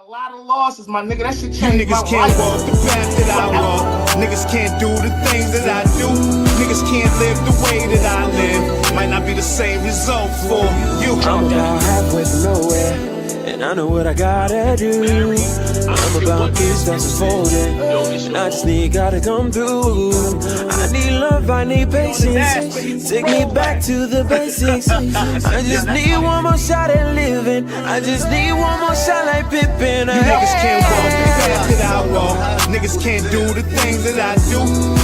A lot of losses, my nigga. That shit You changed my niggas can't life. walk the path that I walk. Niggas can't do the things that I do. Niggas can't live the way that I live. Might not be the same result for you. I'm about halfway from nowhere, and I know what I gotta do. I'm about peace that's unfolding, and I just need God to come through. I need love, I need patience. Take me back to the basics. I just need one more shot at living. I just need one more shot like Pippin. You niggas can't walk the path that I walk. Niggas can't do the things that I do.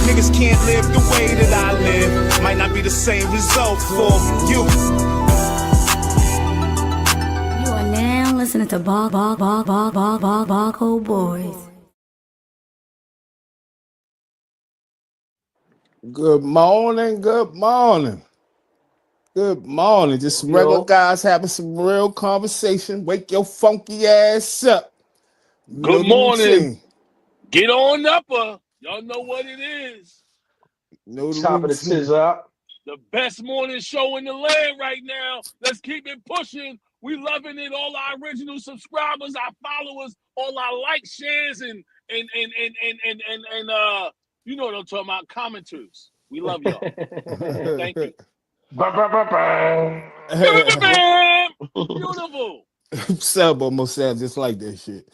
Niggas can't live the way that I live. Might not be the same result for you. You are now listening to Barco Boys. Good morning, good morning. Good morning. Just some regular guys having some real conversation. Wake your funky ass up. Good morning. Get on upper. Y'all know what it is. Top of the scissor. The best morning show in the land right now. Let's keep it pushing. We loving it. All our original subscribers, our followers, all our likes, shares, and you know what I'm talking about, commenters. We love y'all. Thank you. Beautiful. Sub almost sounds just like that shit.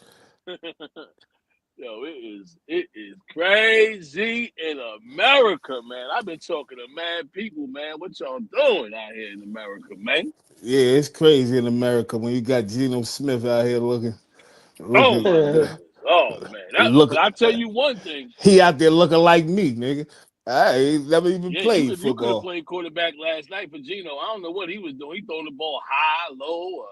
Yo, it is crazy in America, man. I've been talking to mad people, man. What y'all doing out here in America, man? Yeah, it's crazy in America when you got Geno Smith out here looking. Oh, my goodness. Oh, man. I'll tell you one thing. He out there looking like me, nigga. I ain't never even played football. You could have played quarterback last night for Geno. I don't know what he was doing. He throwing the ball high, low.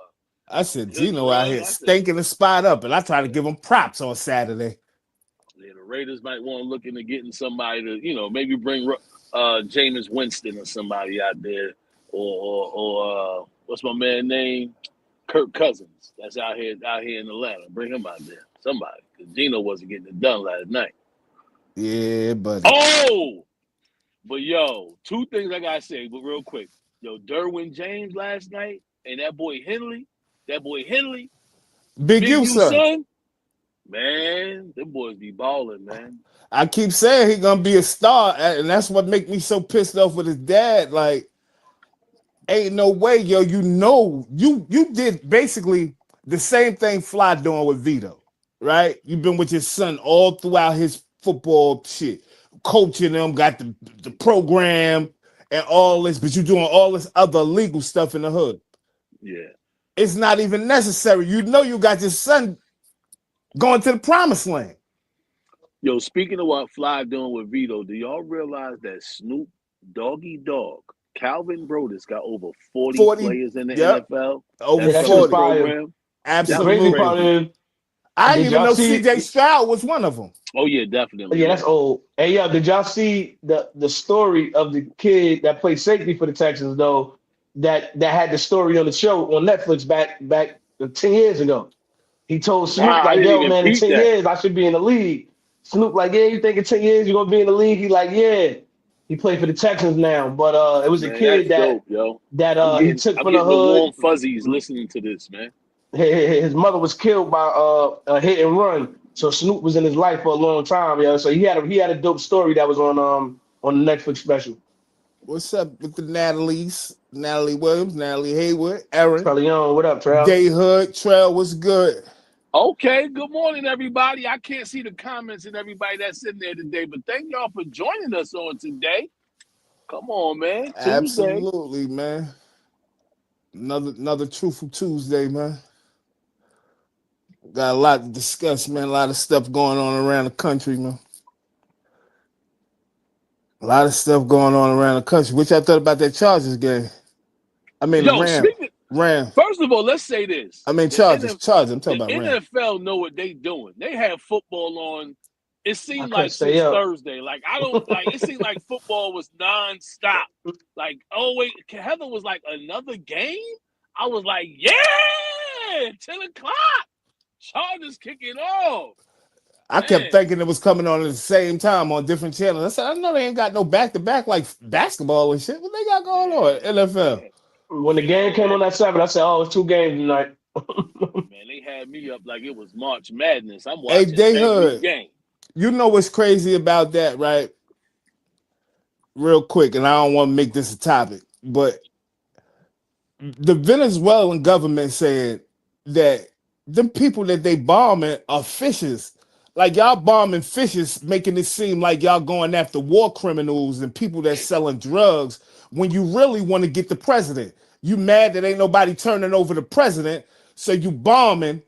I said, Geno out here stinking the spot up, and I tried to give him props on Saturday. Yeah, the Raiders might want to look into getting somebody to, maybe bring Jameis Winston or somebody out there, or what's my man's name? Kirk Cousins. That's out here in Atlanta. Bring him out there, somebody, because Geno wasn't getting it done last night. Yeah, but but yo, two things I gotta say, but real quick. Yo, Derwin James last night and that boy Henley, Big U son. Man, them boys be balling, man. I keep saying he's gonna be a star, and that's what make me so pissed off with his dad. Like, ain't no way, yo. You did basically the same thing Fly doing with Vito, right? You've been with your son all throughout his football shit, coaching them, got the program and all this, but you're doing all this other legal stuff in the hood. Yeah. It's not even necessary. You got your son going to the promised land. Yo, speaking of what Fly doing with Vito, do y'all realize that Snoop Doggy Dog, Calvin Brodus got over 40 players in the NFL? Over 40 program. Absolutely. I didn't even know CJ Stroud was one of them. Oh yeah, definitely. Yeah, that's old. Hey, yo, did y'all see the story of the kid that played safety for the Texans though? That had the story on the show on Netflix back 10 years ago. He told Snoop, yo, man, in 10 years, I should be in the league. Snoop, like, yeah, you think in 10 years you're going to be in the league? He like, yeah. He played for the Texans now. But it was a kid that he took from the hood. Warm fuzzies listening to this, man. His mother was killed by a hit and run. So Snoop was in his life for a long time, yo. So he had a dope story that was on the Netflix special. What's up with the Natalies? Natalie Williams, Natalie Haywood, Aaron. Trellion, what up, Trell? Day Hood, Trell, what's good? Okay, good morning, everybody. I can't see the comments and everybody that's in there today, but thank y'all for joining us on today. Come on, man. Tuesday. Absolutely, man. Another Truthful Tuesday, man. Got a lot to discuss, man. A lot of stuff going on around the country, man. A lot of stuff going on around the country. What y'all thought about that Chargers game? I mean, Ram. First of all, let's say this. I mean, Chargers. I'm talking about Ram. The NFL know what they doing. They have football on. It seemed like since Thursday. Like, it seemed like football was nonstop. Like, oh, wait, Heather was like, another game? I was like, yeah, 10 o'clock. Chargers kicking off. I kept thinking it was coming on at the same time on different channels. I said, I know they ain't got no back-to-back like basketball and shit. What they got going on, NFL? When the game came on at 7, I said, it's 2 games tonight. Man, they had me up like it was March Madness. I'm Hey, watching they every heard. game. You know what's crazy about that, right? Real quick, and I don't want to make this a topic, but the Venezuelan government said that them people that they bombing are fishes. Like y'all bombing fishes, making it seem like y'all going after war criminals and people that's selling drugs when you really want to get the president. You mad that ain't nobody turning over the president, so you bombing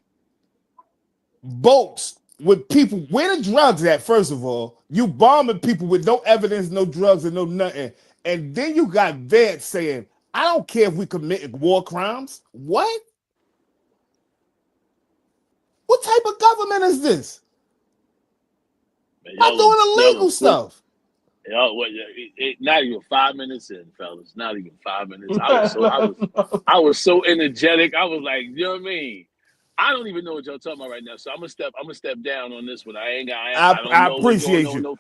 boats with people. Where the drugs at? First of all, you bombing people with no evidence, no drugs, and no nothing. And then you got Vance saying, "I don't care if we commit war crimes." What? What type of government is this? Man, Y'all doing y'all illegal are quick. stuff. Not even 5 minutes in, fellas. Not even 5 minutes. I was so energetic. I was like, you know what I mean? I don't even know what y'all talking about right now. So I'm gonna step down on this one. I don't I know what's going appreciate on you.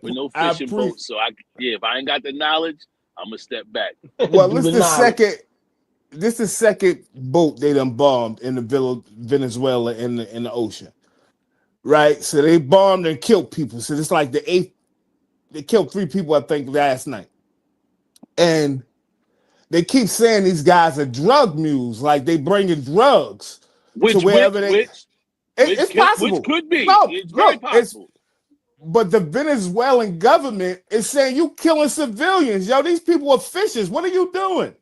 with no I fishing appreciate. boats. So if I ain't got the knowledge, I'm gonna step back. Well, Do this the the knowledge. second. This the second boat they done bombed in the Venezuela in the ocean. Right? So they bombed and killed people. So it's like the eighth. They killed 3 people, I think, last night. And they keep saying these guys are drug mules, like they bringing drugs to Which wherever they. It's which possible. could be. No, It's very look, it's possible. but the Venezuelan government is saying you killing civilians. Yo, these people are fishes. What are you doing?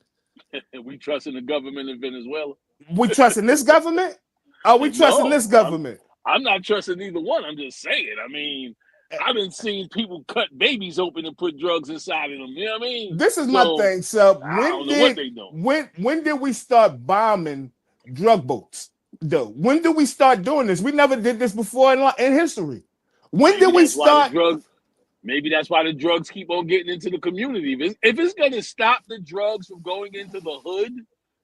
We trust in the government in Venezuela. We trusting this government? Are we trusting No, this government? I'm not trusting either one. I'm just saying. I mean, I've been seeing people cut babies open and put drugs inside of them. You know what I mean? This is my So thing, sir. I don't know what they doing. When did we start bombing drug boats? Though when did we start doing this? We never did this before in history. When Maybe did we that's why the start? drugs. Maybe that's why the drugs keep on getting into the community. If it's going to stop the drugs from going into the hood,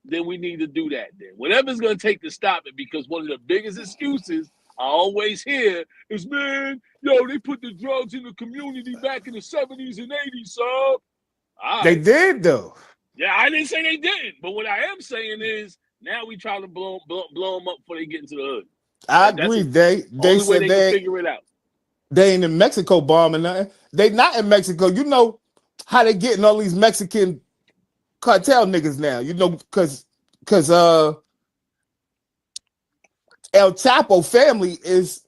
then we need to do that. Then whatever's going to take to stop it, because one of the biggest excuses I always hear is, man, yo, they put the drugs in the community back in the 70s and 80s, so all They right. did though. Yeah, I didn't say they didn't, but what I am saying is now we try to blow them up before they get into the hood. I That's agree. the They only way said they can figure it out. they ain't in Mexico bombing nothing. They not in Mexico. You know how they getting all these Mexican cartel niggas now. You know because El Chapo family is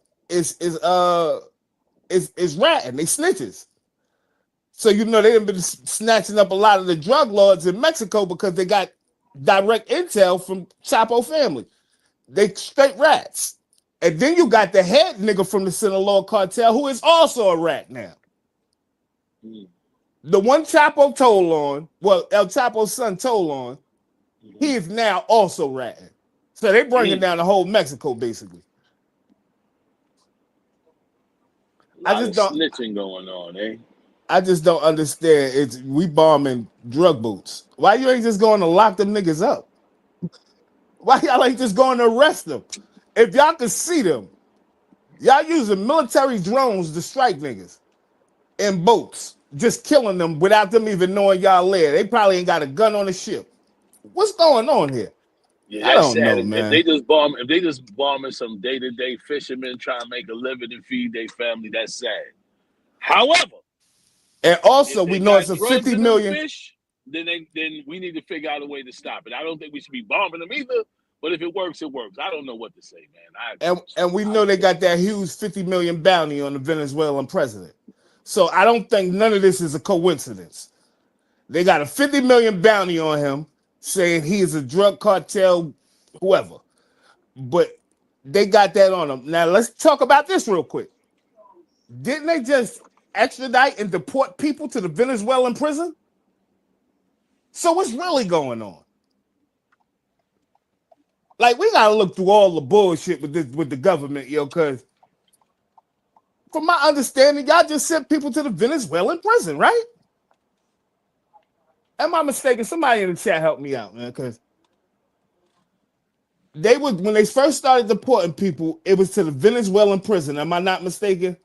ratting. They snitches. So you know they've been snatching up a lot of the drug lords in Mexico because they got direct intel from Chapo family. They straight rats. And then you got the head nigga from the Sinaloa cartel who is also a rat now. The one Chapo told on, well, El Chapo's son told on, he is now also ratting. So they bringing down the whole Mexico basically. A lot of snitching going on, eh? I just don't understand. It's we bombing drug boots. Why you ain't just going to lock them niggas up? Why y'all ain't just going to arrest them? If y'all could see them, y'all using military drones to strike niggas in boats, just killing them without them even knowing y'all there. They probably ain't got a gun on the ship. What's going on here? Yeah, I that's don't sad. know, If man. they just bombing some day-to-day fishermen trying to make a living and feed their family, that's sad. However, And also, if we they know it's got a drugs 50 in them million. fish, then we need to figure out a way to stop it. I don't think we should be bombing them either. But if it works, it works. I don't know what to say, man. And we know they got that huge 50 million bounty on the Venezuelan president. So I don't think none of this is a coincidence. They got a 50 million bounty on him saying he is a drug cartel, whoever. But they got that on him. Now let's talk about this real quick. Didn't they just extradite and deport people to the Venezuelan prison? So what's really going on? Like we gotta look through all the bullshit with the government, yo, because from my understanding, y'all just sent people to the Venezuelan prison, right? Am I mistaken? Somebody in the chat help me out, man, because they would when they first started deporting people, it was to the Venezuelan prison. Am I not mistaken?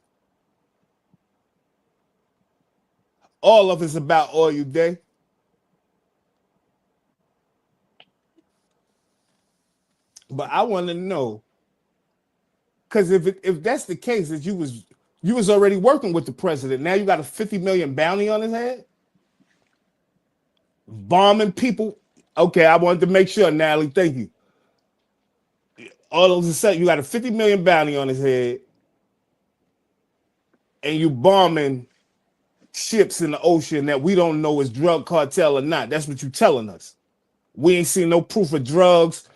All of it's about oil, day. But I want to know, because if that's the case, that you was already working with the president. Now you got a 50 million bounty on his head, bombing people. Okay, I wanted to make sure, Natalie. Thank you. All of a sudden, you got a 50 million bounty on his head, and you bombing ships in the ocean that we don't know is drug cartel or not. That's what you telling us. We ain't seen no proof of drugs.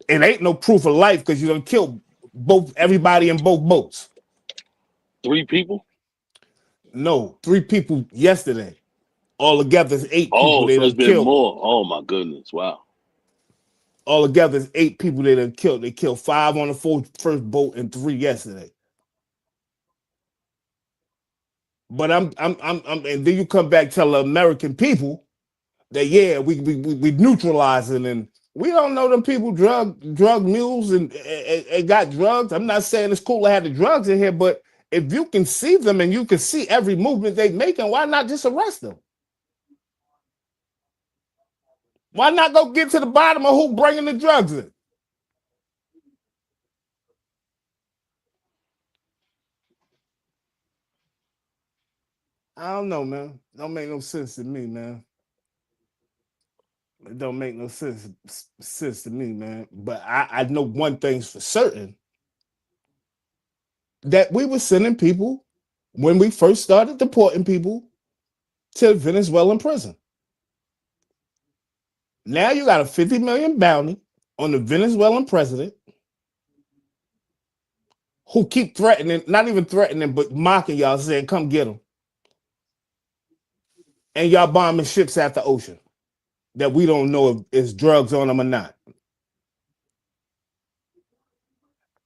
It ain't no proof of life because you done killed everybody in both boats. 3 people? No, 3 people yesterday. All together is 8 people Oh, they so it's done been killed. more. Oh my goodness! Wow. All together is 8 people they done killed. They killed 5 on the first boat and 3 yesterday. But I'm and then you come back tell the American people that yeah, we neutralizing, and we don't know them people drug mules and got drugs. I'm not saying it's cool to have the drugs in here, but if you can see them and you can see every movement they making, why not just arrest them? Why not go get to the bottom of who bringing the drugs in? I don't know, man. Don't make no sense to me, man. It don't make no sense to me, man. But I know one thing's for certain, that we were sending people when we first started deporting people to Venezuelan prison. Now you got a 50 million bounty on the Venezuelan president who keep threatening, not even threatening, but mocking y'all, saying, come get him. And y'all bombing ships at the ocean that we don't know if it's drugs on them or not.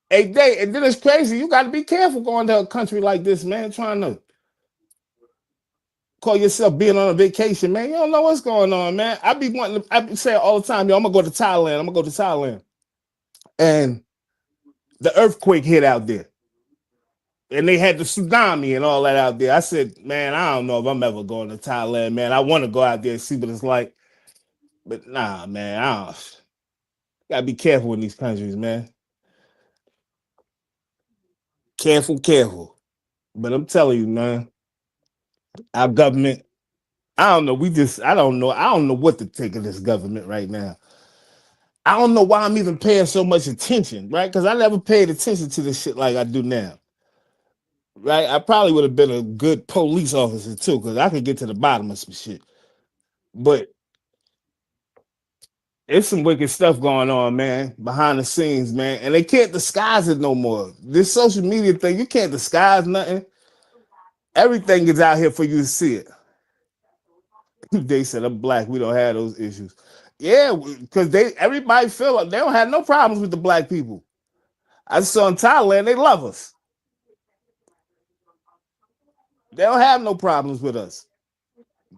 And then it's crazy. You got to be careful going to a country like this, man, trying to call yourself being on a vacation, man. You don't know what's going on, man. I be saying all the time, yo, I'm going to go to Thailand. And the earthquake hit out there. And they had the tsunami and all that out there. I said, man, I don't know if I'm ever going to Thailand, man. I want to go out there and see what it's like. But nah, man, gotta be careful in these countries, man. Careful. But I'm telling you, man, our government, I don't know. I don't know. I don't know what to take of this government right now. I don't know why I'm even paying so much attention, right? Because I never paid attention to this shit like I do now. Right? I probably would have been a good police officer too, because I could get to the bottom of some shit. But it's some wicked stuff going on, man, behind the scenes, man. And they can't disguise it no more. This social media thing, you can't disguise nothing. Everything is out here for you to see it. They said I'm black. We don't have those issues. Yeah, because everybody feel like they don't have no problems with the black people. I saw in Thailand, they love us. They don't have no problems with us.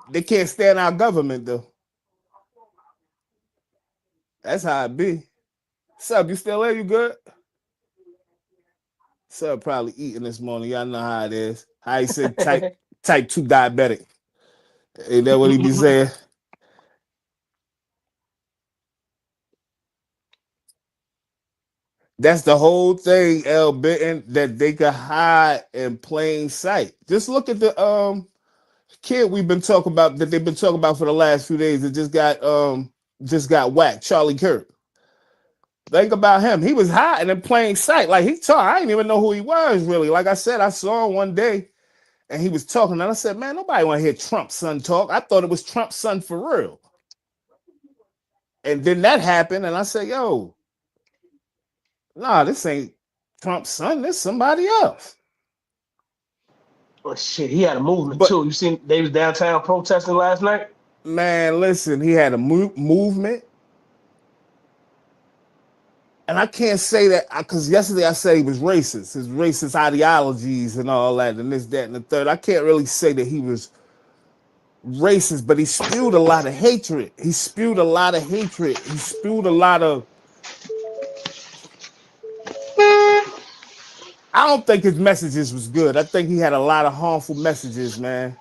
They can't stand our government though. That's how it be. Sup, you still there? You good? Sub probably eating this morning. Y'all know how it is. How he said type 2 diabetic. Ain't that what he be saying? That's the whole thing, L. Benton, that they could hide in plain sight. Just look at the kid we've been talking about, that they've been talking about for the last few days, that just got whacked, Charlie Kirk. Think about him. He was hiding in plain sight. Like he talked. I didn't even know who he was really. Like I said, I saw him one day and he was talking. And I said, man, nobody want to hear Trump's son talk. I thought it was Trump's son for real. And then that happened. And I said, yo, nah, this ain't Trump's son. This somebody else. Oh shit, he had a movement too. You seen they was downtown protesting last night? Man, listen, he had a movement. And I can't say that because yesterday I said he was racist, his racist ideologies and all that, and this, that, and the third. I can't really say that he was racist, but he spewed a lot of hatred. He spewed a lot of. I don't think his messages was good. I think he had a lot of harmful messages, man.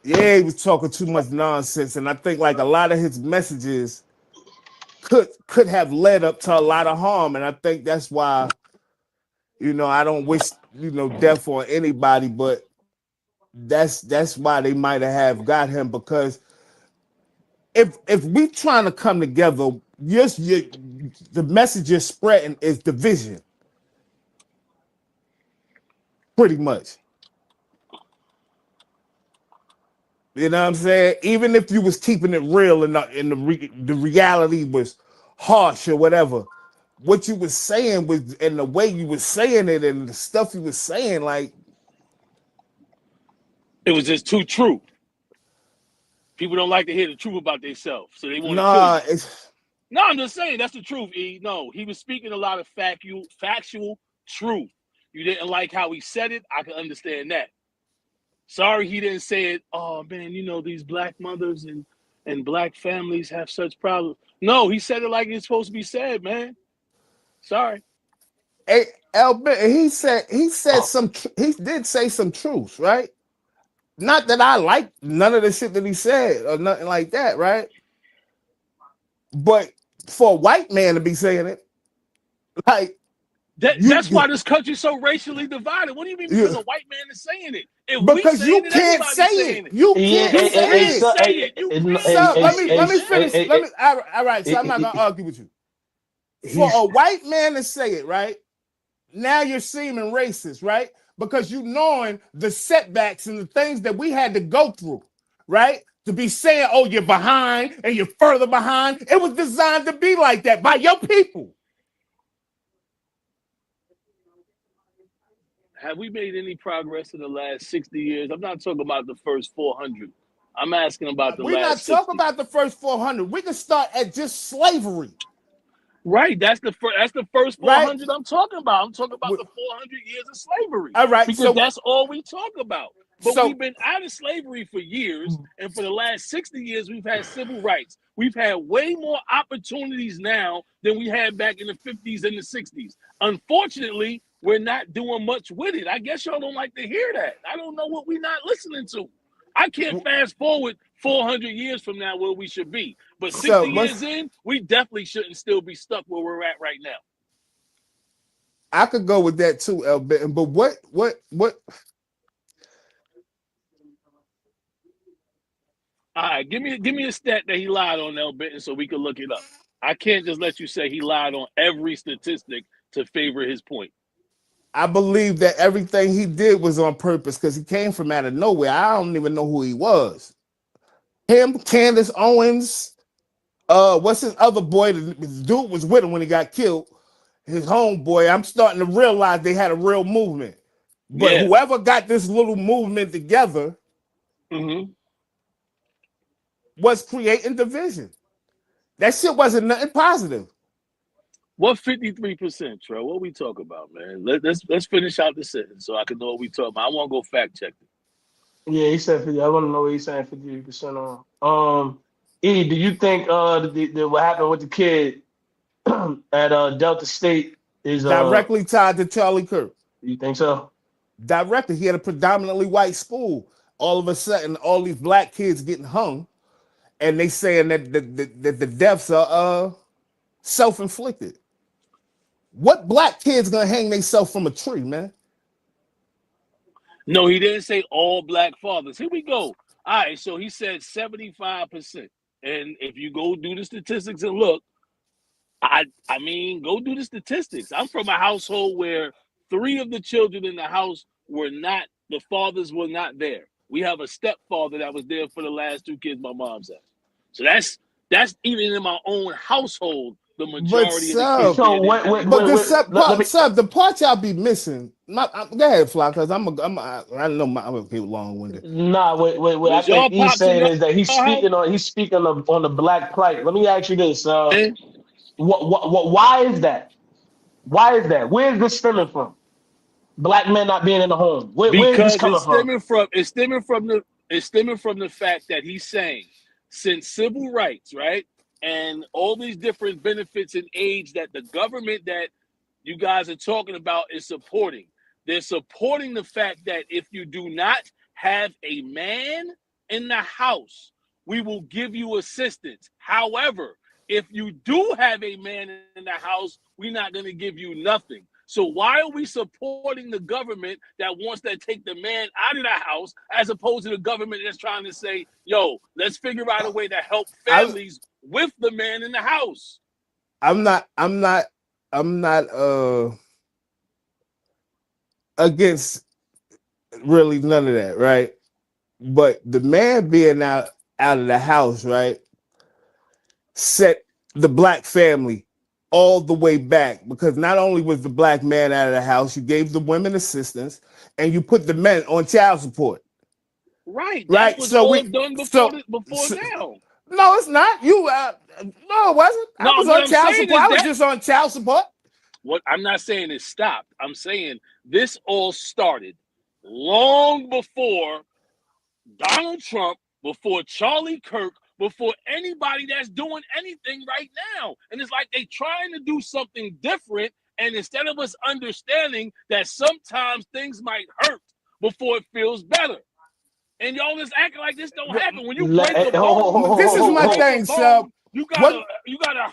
Yeah, he was talking too much nonsense, and I think like a lot of his messages could have led up to a lot of harm. And I think that's why, I don't wish, death on anybody, but that's why they might have got him, because if we trying to come together, yes, the message you're spreading is division, pretty much. You know what I'm saying? Even if you was keeping it real and the reality was harsh or whatever, what you was saying was, and the way you was saying it and the stuff you was saying, like, it was just too true. People don't like to hear the truth about themselves, so they want to nah, kill you. No, I'm just saying that's the truth, E. No, he was speaking a lot of factual truth. You didn't like how he said it. I can understand that. Sorry he didn't say it, oh, man, these black mothers and black families have such problems. No, he said it like it's supposed to be said, man. Sorry. Hey, Albert, he did say some truth, right? Not that I like none of the shit that he said or nothing like that, right? But for a white man to be saying it, like, that's why this country's so racially divided. What do you mean because a white man is saying it? If because you can't say it. You can't say it. Let me finish. All right, so I'm not gonna argue with you. For a white man to say it, right? Now you're seeming racist, right? Because you knowing the setbacks and the things that we had to go through, right? To be saying, oh, you're behind and you're further behind. It was designed to be like that by your people. Have we made any progress in the last 60 years? I'm not talking about the first 400. I'm asking about the last 60. We're not talking about the first 400. We can start at just slavery. Right, that's the first 400 right? I'm talking about. I'm talking about the 400 years of slavery. All right, because that's all we talk about. But we've been out of slavery for years, and for the last 60 years, we've had civil rights. We've had way more opportunities now than we had back in the 50s and the 60s. Unfortunately, we're not doing much with it. I guess y'all don't like to hear that. I don't know what we're not listening to. I can't fast forward 400 years from now where we should be. But 60 years in, we definitely shouldn't still be stuck where we're at right now. I could go with that too, L. Benton. But what? All right, give me a stat that he lied on, L. Benton, so we can look it up. I can't just let you say he lied on every statistic to favor his point. I believe that everything he did was on purpose because he came from out of nowhere. I don't even know who he was. Him, Candace Owens, what's his other boy? The dude was with him when he got killed. His homeboy. I'm starting to realize they had a real movement. But whoever got this little movement together was creating division. That shit wasn't nothing positive. What 53%, Trey? What we talk about, man? Let's finish out the sentence so I can know what we talk about. I want to go fact check it. Yeah, he said 50. I want to know what he's saying 53% on. E, do you think what happened with the kid at Delta State is directly tied to Charlie Kirk? You think so? Directly. He had a predominantly white school. All of a sudden, all these black kids getting hung, and they saying that the deaths are self-inflicted. What black kid's gonna hang themselves from a tree, man? No, he didn't say all black fathers. Here we go. All right, so he said 75%. And if you go do the statistics and look, I mean, go do the statistics. I'm from a household where 3 of the children in the house the fathers were not there. We have a stepfather that was there for the last 2 kids my mom's had. So that's even in my own household. The majority of the kids. The part y'all be missing. Go ahead, Fly, because I know I'm people long-winded. Nah, what I think he's saying is that he's speaking on the black plight. Let me ask you this: why is that? Why is that? Where is this stemming from? Black men not being in the home. Where is this coming from? It's stemming from the fact that he's saying since civil rights, right? And all these different benefits and aids that the government that you guys are talking about is supporting. They're supporting the fact that if you do not have a man in the house, we will give you assistance. However, if you do have a man in the house, we're not going to give you nothing. So why are we supporting the government that wants to take the man out of the house as opposed to the government that's trying to say, yo, let's figure out a way to help families with the man in the house? I'm not against really none of that, right? But the man being out of the house, right, set the black family all the way back, because not only was the black man out of the house, you gave the women assistance and you put the men on child support. Right. Right. That was So all done before now. No, it's not. No, it wasn't. No, I was what on I'm child saying support. is I was that- just on child support. What I'm not saying is stopped. I'm saying this all started long before Donald Trump, before Charlie Kirk, before anybody that's doing anything right now. And it's like they trying to do something different. And instead of us understanding that sometimes things might hurt before it feels better. And y'all just acting like this don't happen. When you break a bone, this is my thing, sir. You gotta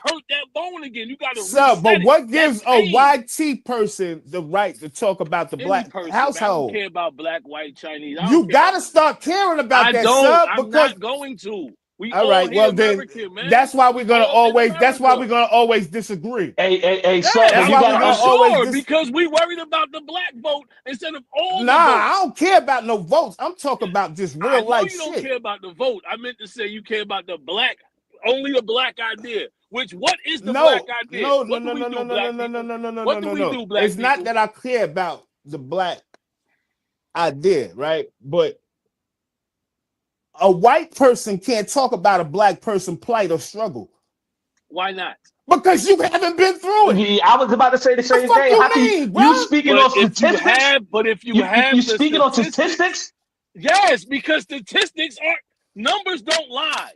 hurt that bone again. You gotta sir. But what gives a YT person the right to talk about the black household? I don't care about black, white, Chinese. You gotta start caring about that, sir. I'm not going to. We all right. Well, then man. that's why we're gonna always. That's why we're gonna always disagree. Hey, sir. That's why we're gonna always because we worried about the black vote instead of all. Nah, I don't care about no votes. I'm talking about just real life shit. You don't care about the vote. I meant to say you care about the black, only the black idea. Which what is the black idea? No. What do we do, black It's people? not that I care about the black idea, right? But a white person can't talk about a black person plight or struggle. Why not? Because you haven't been through it. Yeah, I was about to say the same thing. You speaking on statistics? You speaking on statistics? Yes, because statistics numbers don't lie.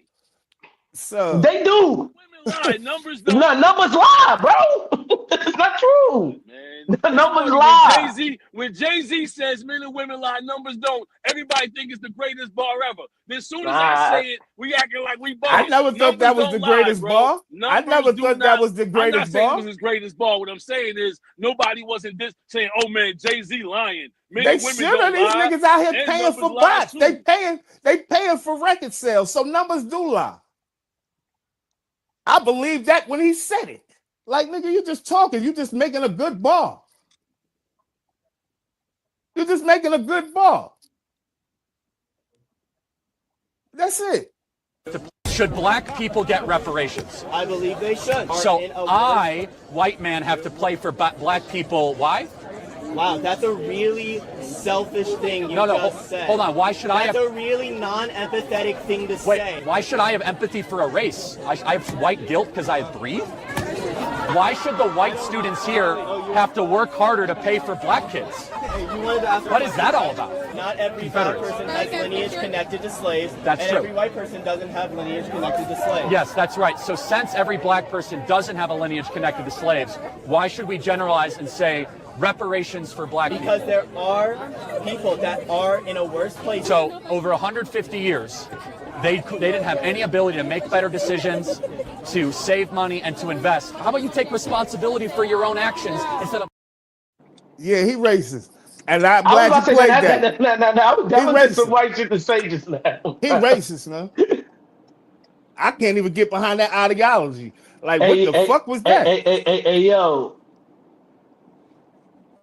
So they do. Women lie. Numbers don't. Numbers lie, bro. It's not true. Man, numbers lie. When Jay-Z says men and women lie, numbers don't. Everybody think it's the greatest bar ever. Then as soon as I say it, we acting like we both. I never thought that was the greatest bar. I never thought that was the greatest bar. I'm not saying it was the greatest bar. What I'm saying is nobody wasn't saying, "Oh man, Jay-Z lying." Men they should have. These niggas out here paying for bots. They paying for record sales. So numbers do lie. I believe that when he said it. Like, nigga, you just talking. You just making a good bar. You're just making a good bar. That's it. Should black people get reparations? I believe they should. So I, white man, have to play for black people. Why? Wow, that's a really selfish thing you just said. Hold on. Why should I have... That's a really non-empathetic thing to say. Why should I have empathy for a race? I have white guilt because I breathe? Why should the white students here have to work harder to pay for black kids? What is that all about? Not every black person has lineage connected to slaves. That's true. Every white person doesn't have lineage connected to slaves. Yes, that's right. So since every black person doesn't have a lineage connected to slaves, why should we generalize and say reparations for black people? Because there are people that are in a worse place. So over 150 years, they didn't have any ability to make better decisions, to save money, and to invest. How about you take responsibility for your own actions instead of... Yeah, he racist. And I'm glad you played that. That was some white shit to say just now. He racist, man. I can't even get behind that ideology. Like, what the fuck was that? Hey, yo.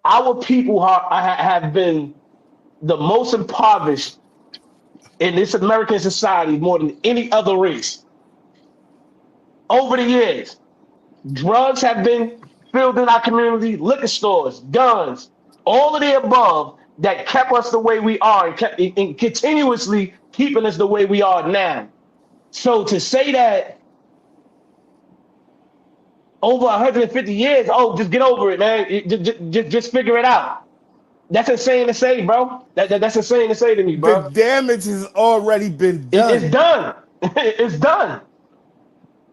Our people have been the most impoverished in this American society more than any other race. Over the years, drugs have been filled in our community, liquor stores, guns, all of the above that kept us the way we are and continuously keeping us the way we are now. So to say that over 150 years, oh, just get over it, man. Just figure it out. That's insane to say, bro. That's insane to say to me, bro. The damage has already been done. It's done. It's done.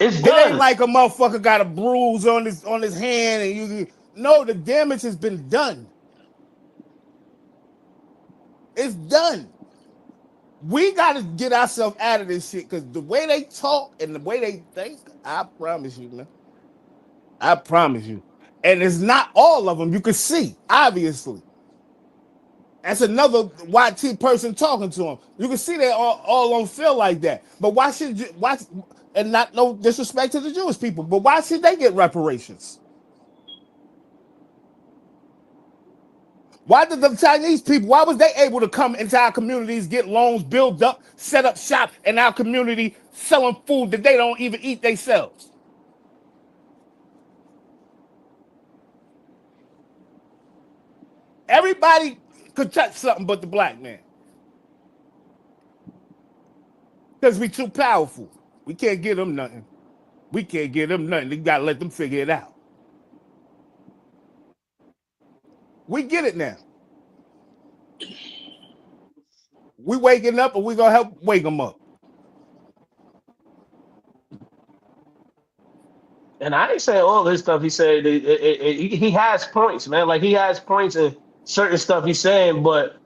It's done. It ain't like a motherfucker got a bruise on his hand and no, the damage has been done. It's done. We got to get ourselves out of this shit because the way they talk and the way they think, I promise you, man. I promise you. And it's not all of them. You can see, obviously. That's another YT person talking to them. You can see they all don't feel like that. But why should you, and not no disrespect to the Jewish people, but why should they get reparations? Why did the Chinese people, why was they able to come into our communities, get loans, build up, set up shop in our community, selling food that they don't even eat themselves? Everybody could touch something but the black man. Because we too powerful. We can't give them nothing. We can't give them nothing. You got to let them figure it out. We get it now. We waking up and we going to help wake them up. And I ain't saying all this stuff. He said he has points, man. Like he has points in certain stuff he's saying, but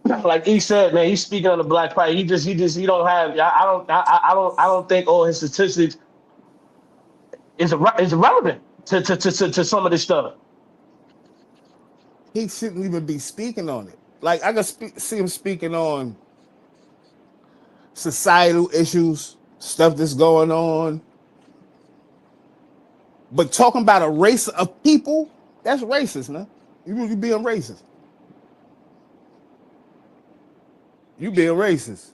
like he said, man, he's speaking on the black pride. He don't have. I don't think all his statistics is irrelevant to some of this stuff. He shouldn't even be speaking on it. Like I can see him speaking on societal issues, stuff that's going on. But talking about a race of people, that's racist, man. You being racist. You being racist.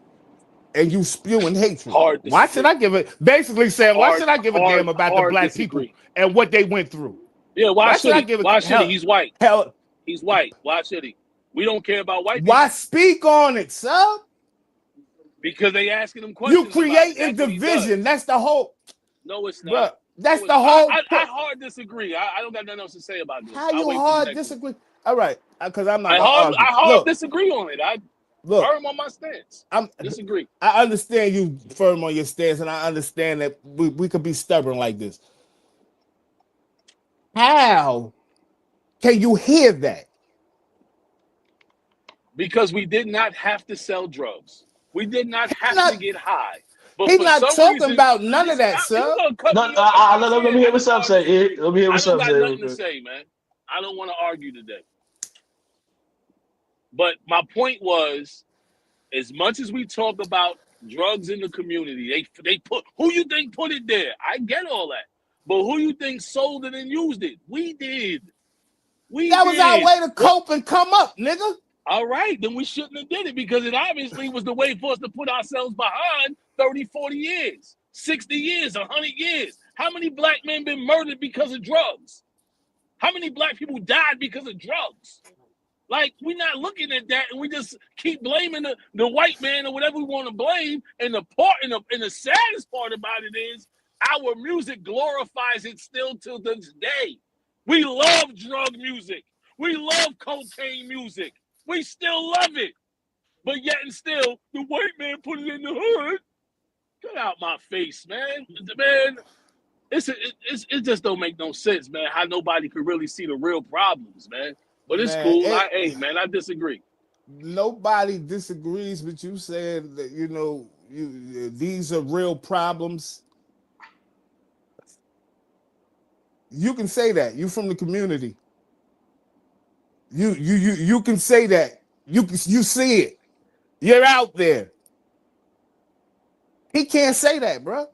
And you spewing hatred. Why should I give it? Basically saying, why should I give a damn about the black people and what they went through? Yeah, why should I give it? Why should he? He's white. Hell, he's white. Why should he? We don't care about white people. Why speak on it, sir? Because they asking them questions. You creating division. That's the whole. No, it's not. Bruh, that's the whole. I hard disagree. I don't got nothing else to say about this. How you hard disagree? All right, because I'm not. I hard disagree on it. I firm on my stance. Disagree. I understand you firm on your stance, and I understand that we could be stubborn like this. How can you hear that? Because we did not have to sell drugs. We did not have to get high. But he's not talking about none of that, sir. Let me hear what's up, say. Let me hear what's up, say. I got nothing to say, man. I don't want to argue today. But my point was, as much as we talk about drugs in the community, they put who you think put it there. I get all that, but who you think sold it and used it? We did. That was our way to cope and come up, nigga. All right, then we shouldn't have did it because it obviously was the way for us to put ourselves behind 30, 40 years, 60 years, 100 years. How many black men been murdered because of drugs? How many black people died because of drugs? Like, we're not looking at that, and we just keep blaming the white man or whatever we want to blame. And the saddest part about it is our music glorifies it still to this day. We love drug music. We love cocaine music. We still love it. But yet and still, the white man put it in the hood. Get out my face, man. Man, it just don't make no sense, man, how nobody could really see the real problems, man. But it's cool. Hey, man, I disagree. Nobody disagrees with you saying that, these are real problems. You can say that. You from the community. You can say that. You see it. You're out there. He can't say that, bro.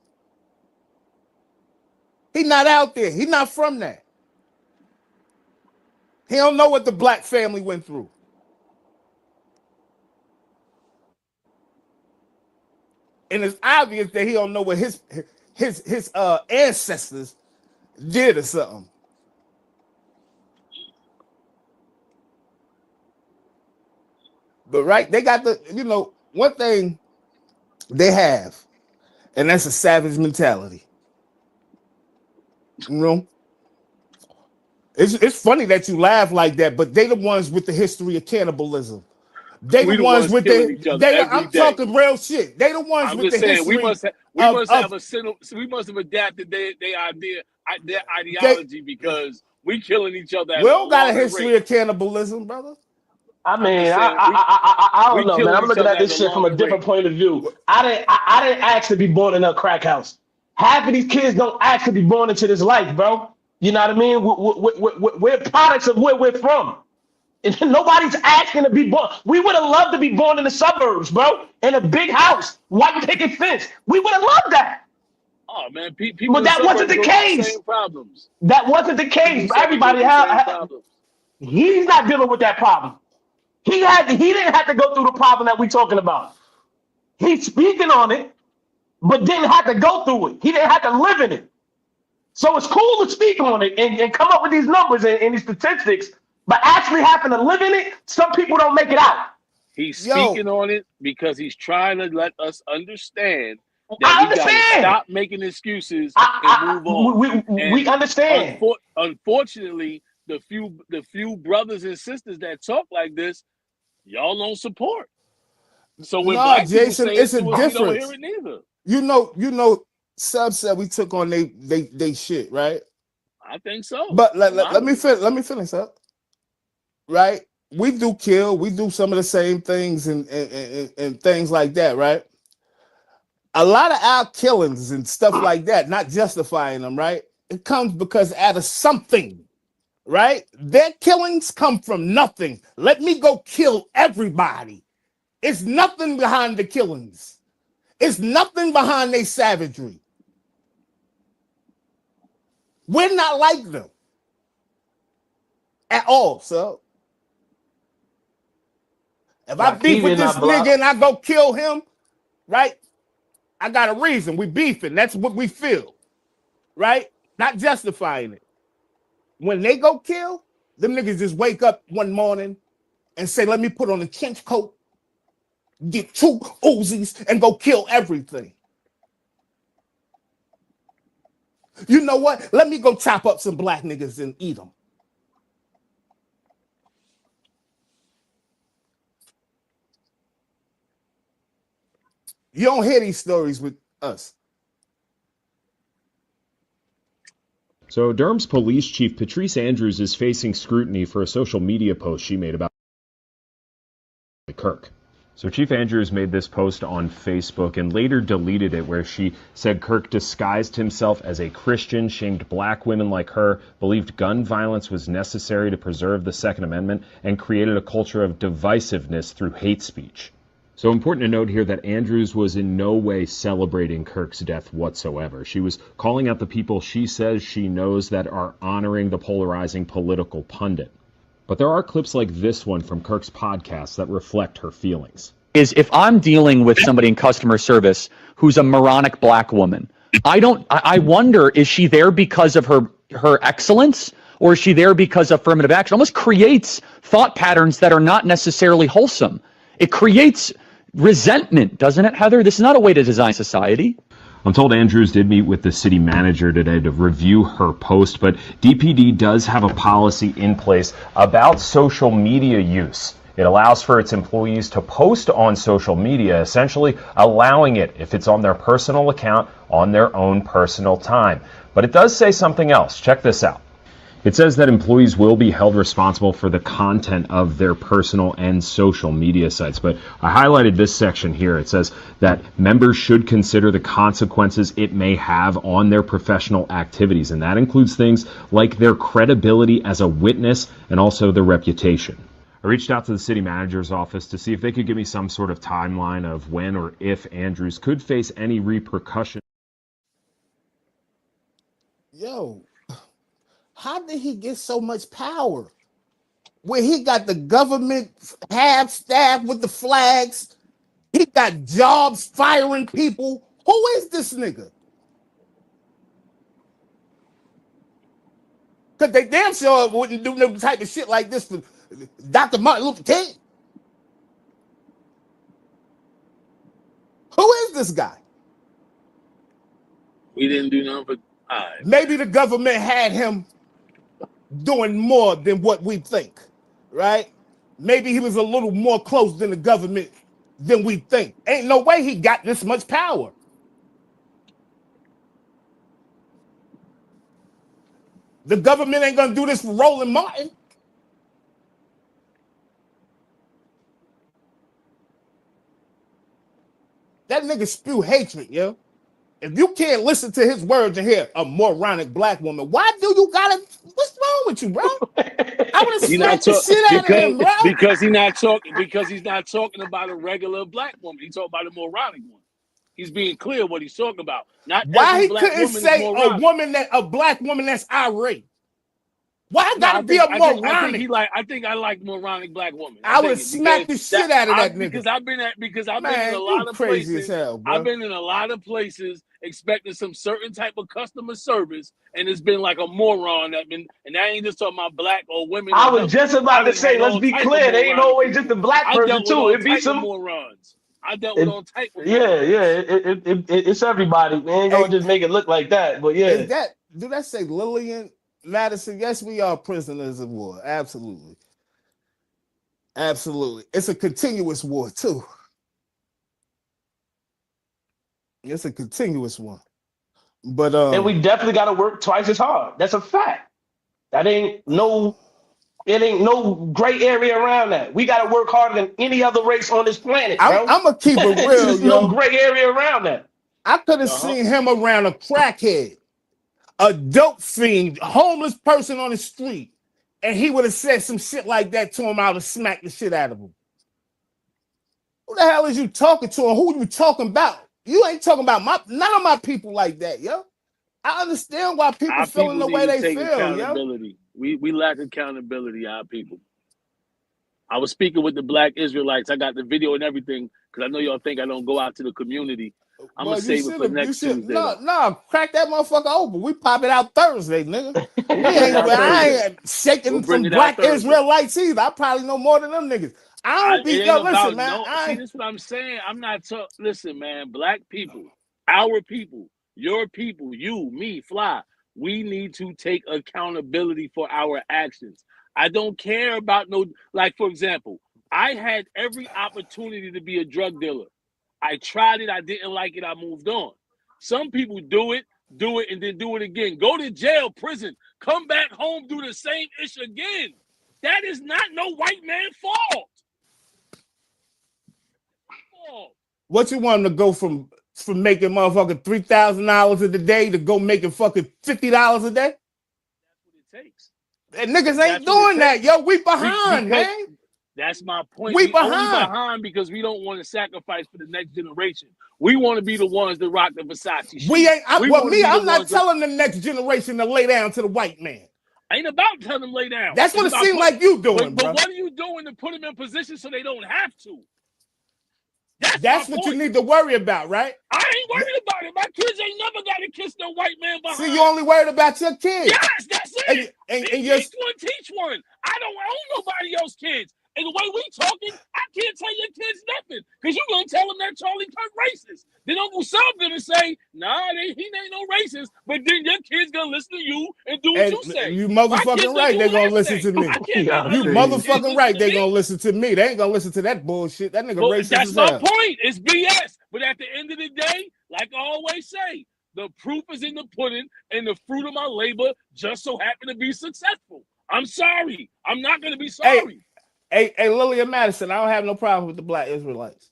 He's not out there. He's not from that. He don't know what the black family went through. And it's obvious that he don't know what his ancestors did or something. But right, they got one thing they have, and that's a savage mentality. It's funny that you laugh like that, but they the ones with the history of cannibalism. They the ones with I'm talking real shit. They the ones with the history. We must have adapted their ideology because we killing each other. We don't got a history of cannibalism, brother. I I'm mean, just saying I don't we know, man. killing I'm each looking other at at this a shit from a longer different rate. point of view. I didn't ask to be born in a crack house. Half of these kids don't ask to be born into this life, bro. You know what I mean? We're products of where we're from. And nobody's asking to be born. We would have loved to be born in the suburbs, bro, in a big house, white picket fence. We would have loved that. Oh man, people But in the that wasn't suburbs the go through the case. same problems. That wasn't the People in case. the But suburbs go everybody through the same problems. he's not dealing with that problem. He didn't have to go through the problem that we're talking about. He's speaking on it, but didn't have to go through it. He didn't have to live in it. So it's cool to speak on it and come up with these numbers and these statistics, but actually having to live in it, some people don't make it out. He's Yo, speaking on it because he's trying to let us understand that I we got to understand. stop making excuses and move on. We And understand. unfortunately, the few brothers and sisters that talk like this, y'all don't support. So when nah, black people Jason, say it it's a to us, we don't hear difference. it neither. Sub said we took on they shit, right? I think so. But A lot of it. let me finish up. Right? We do kill, we do some of the same things and things like that, right? A lot of our killings and stuff like that, not justifying them, right? It comes because out of something, right? Their killings come from nothing. Let me go kill everybody. It's nothing behind the killings. It's nothing behind their savagery. We're not like them at all, so if I beef with Even this not nigga block. and I go kill him, right? I got a reason. We beefing. That's what we feel, right? Not justifying it. When they go kill, them niggas just wake up one morning and say, let me put on a trench coat, get 2 Uzis, and go kill everything. You know what? Let me go chop up some black niggas and eat them. You don't hear these stories with us. So Durham's police chief Patrice Andrews is facing scrutiny for a social media post she made about Kirk. So Chief Andrews made this post on Facebook and later deleted it, where she said Kirk disguised himself as a Christian, shamed black women like her, believed gun violence was necessary to preserve the Second Amendment, and created a culture of divisiveness through hate speech. So important to note here that Andrews was in no way celebrating Kirk's death whatsoever. She was calling out the people she says she knows that are honoring the polarizing political pundit. But there are clips like this one from Kirk's podcast that reflect her feelings. Is if I'm dealing with somebody in customer service who's a moronic black woman, I wonder, is she there because of her excellence, or is she there because of affirmative action? It almost creates thought patterns that are not necessarily wholesome. It creates resentment, doesn't it, Heather? This is not a way to design society. I'm told Andrews did meet with the city manager today to review her post, but DPD does have a policy in place about social media use. It allows for its employees to post on social media, essentially allowing it, if it's on their personal account, on their own personal time. But it does say something else. Check this out. It says that employees will be held responsible for the content of their personal and social media sites. But I highlighted this section here. It says that members should consider the consequences it may have on their professional activities. And that includes things like their credibility as a witness and also their reputation. I reached out to the city manager's office to see if they could give me some sort of timeline of when or if Andrews could face any repercussions. Yo, how did he get so much power? Where he got the government half staff with the flags, he got jobs firing people. Who is this nigga? Because they damn sure wouldn't do no type of shit like this for Dr. Martin Luther King. Who is this guy? We didn't do nothing but maybe the government had him doing more than what we think, right? Maybe he was a little more close than the government than we think. Ain't no way he got this much power. The government ain't gonna do this for Roland Martin. that nigga spew hatred, yo. If you can't listen to his words and hear a moronic black woman, why do you gotta? What's wrong with you, bro? I would have smacked the shit out of him, bro. Because he's not talking about a regular black woman. He's talking about a moronic one. He's being clear what he's talking about. Not why he black couldn't say a black woman that's irate. Why gotta be a moronic? I think I like moronic black woman. I would have smacked the shit out of that nigga. Because I've been in a lot of places. I've been in a lot of places expecting some certain type of customer service, and it's been like a moron and I ain't just talking about black or women. I was just about to say, let's be clear, they ain't always just the black person too. It be some morons. I dealt with all type of it's everybody. Man, ain't gonna just make it look like that. But yeah, do that say Lillian Madison? Yes, we are prisoners of war. Absolutely. It's a continuous war too. It's a continuous one. But and we definitely got to work twice as hard. That's a fact. It ain't no gray area around that. We got to work harder than any other race on this planet, bro. I'm gonna keep it real. There's no gray area around that. I could have seen him around a crackhead, a dope fiend, a homeless person on the street, and he would have said some shit like that to him. I would have smacked the shit out of him. Who the hell is you talking to, and who you talking about? You ain't talking about none of my people like that, yo. I understand why people feeling the way they feel, yo. We lack accountability, our people. I was speaking with the Black Israelites. I got the video and everything because I know y'all think I don't go out to the community. I'm gonna save it for next Tuesday. No, crack that motherfucker open. We pop it out Thursday, nigga. I ain't shaking from Black Israelites either. I probably know more than them niggas. I don't be listen, man. See, this is what I'm saying. I'm not talking. Listen, man. Black people, our people, your people, you, me, Fly. We need to take accountability for our actions. I don't care about like, for example, I had every opportunity to be a drug dealer. I tried it. I didn't like it. I moved on. Some people do it, and then do it again. Go to jail, prison, come back home, do the same ish again. That is not no white man's fault. What you want them to go from making motherfucking $3,000 a day to go making fucking $50 a day? That's what it takes. And niggas ain't doing that, yo. We behind, man. That's my point. We only behind because we don't want to sacrifice for the next generation. We want to be the ones that rock the Versace shit. I'm not telling the next generation to lay down to the white man. I ain't about to tell them lay down. That's what it seems like you doing, but what are you doing to put them in position so they don't have to? That's what you need to worry about, right? I ain't worried about it. My kids ain't never got to kiss no white man behind. See, you only worried about your kids. Yes, that's it. And teach one. I don't own nobody else's kids. And the way we talking, I can't tell your kids nothing because you're going to tell them that Charlie Kirk racist. Then Uncle Sam going to say, nah, he ain't no racist. But then your kids going to listen to you and do what you say. You motherfucking right, they going to listen to me. You motherfucking right, they going to listen to me. They ain't going to listen to that bullshit. That nigga racist that's as hell. That's my point. It's BS. But at the end of the day, like I always say, the proof is in the pudding and the fruit of my labor just so happened to be successful. I'm sorry. I'm not going to be sorry. Hey, Lillian Madison, I don't have no problem with the Black Israelites.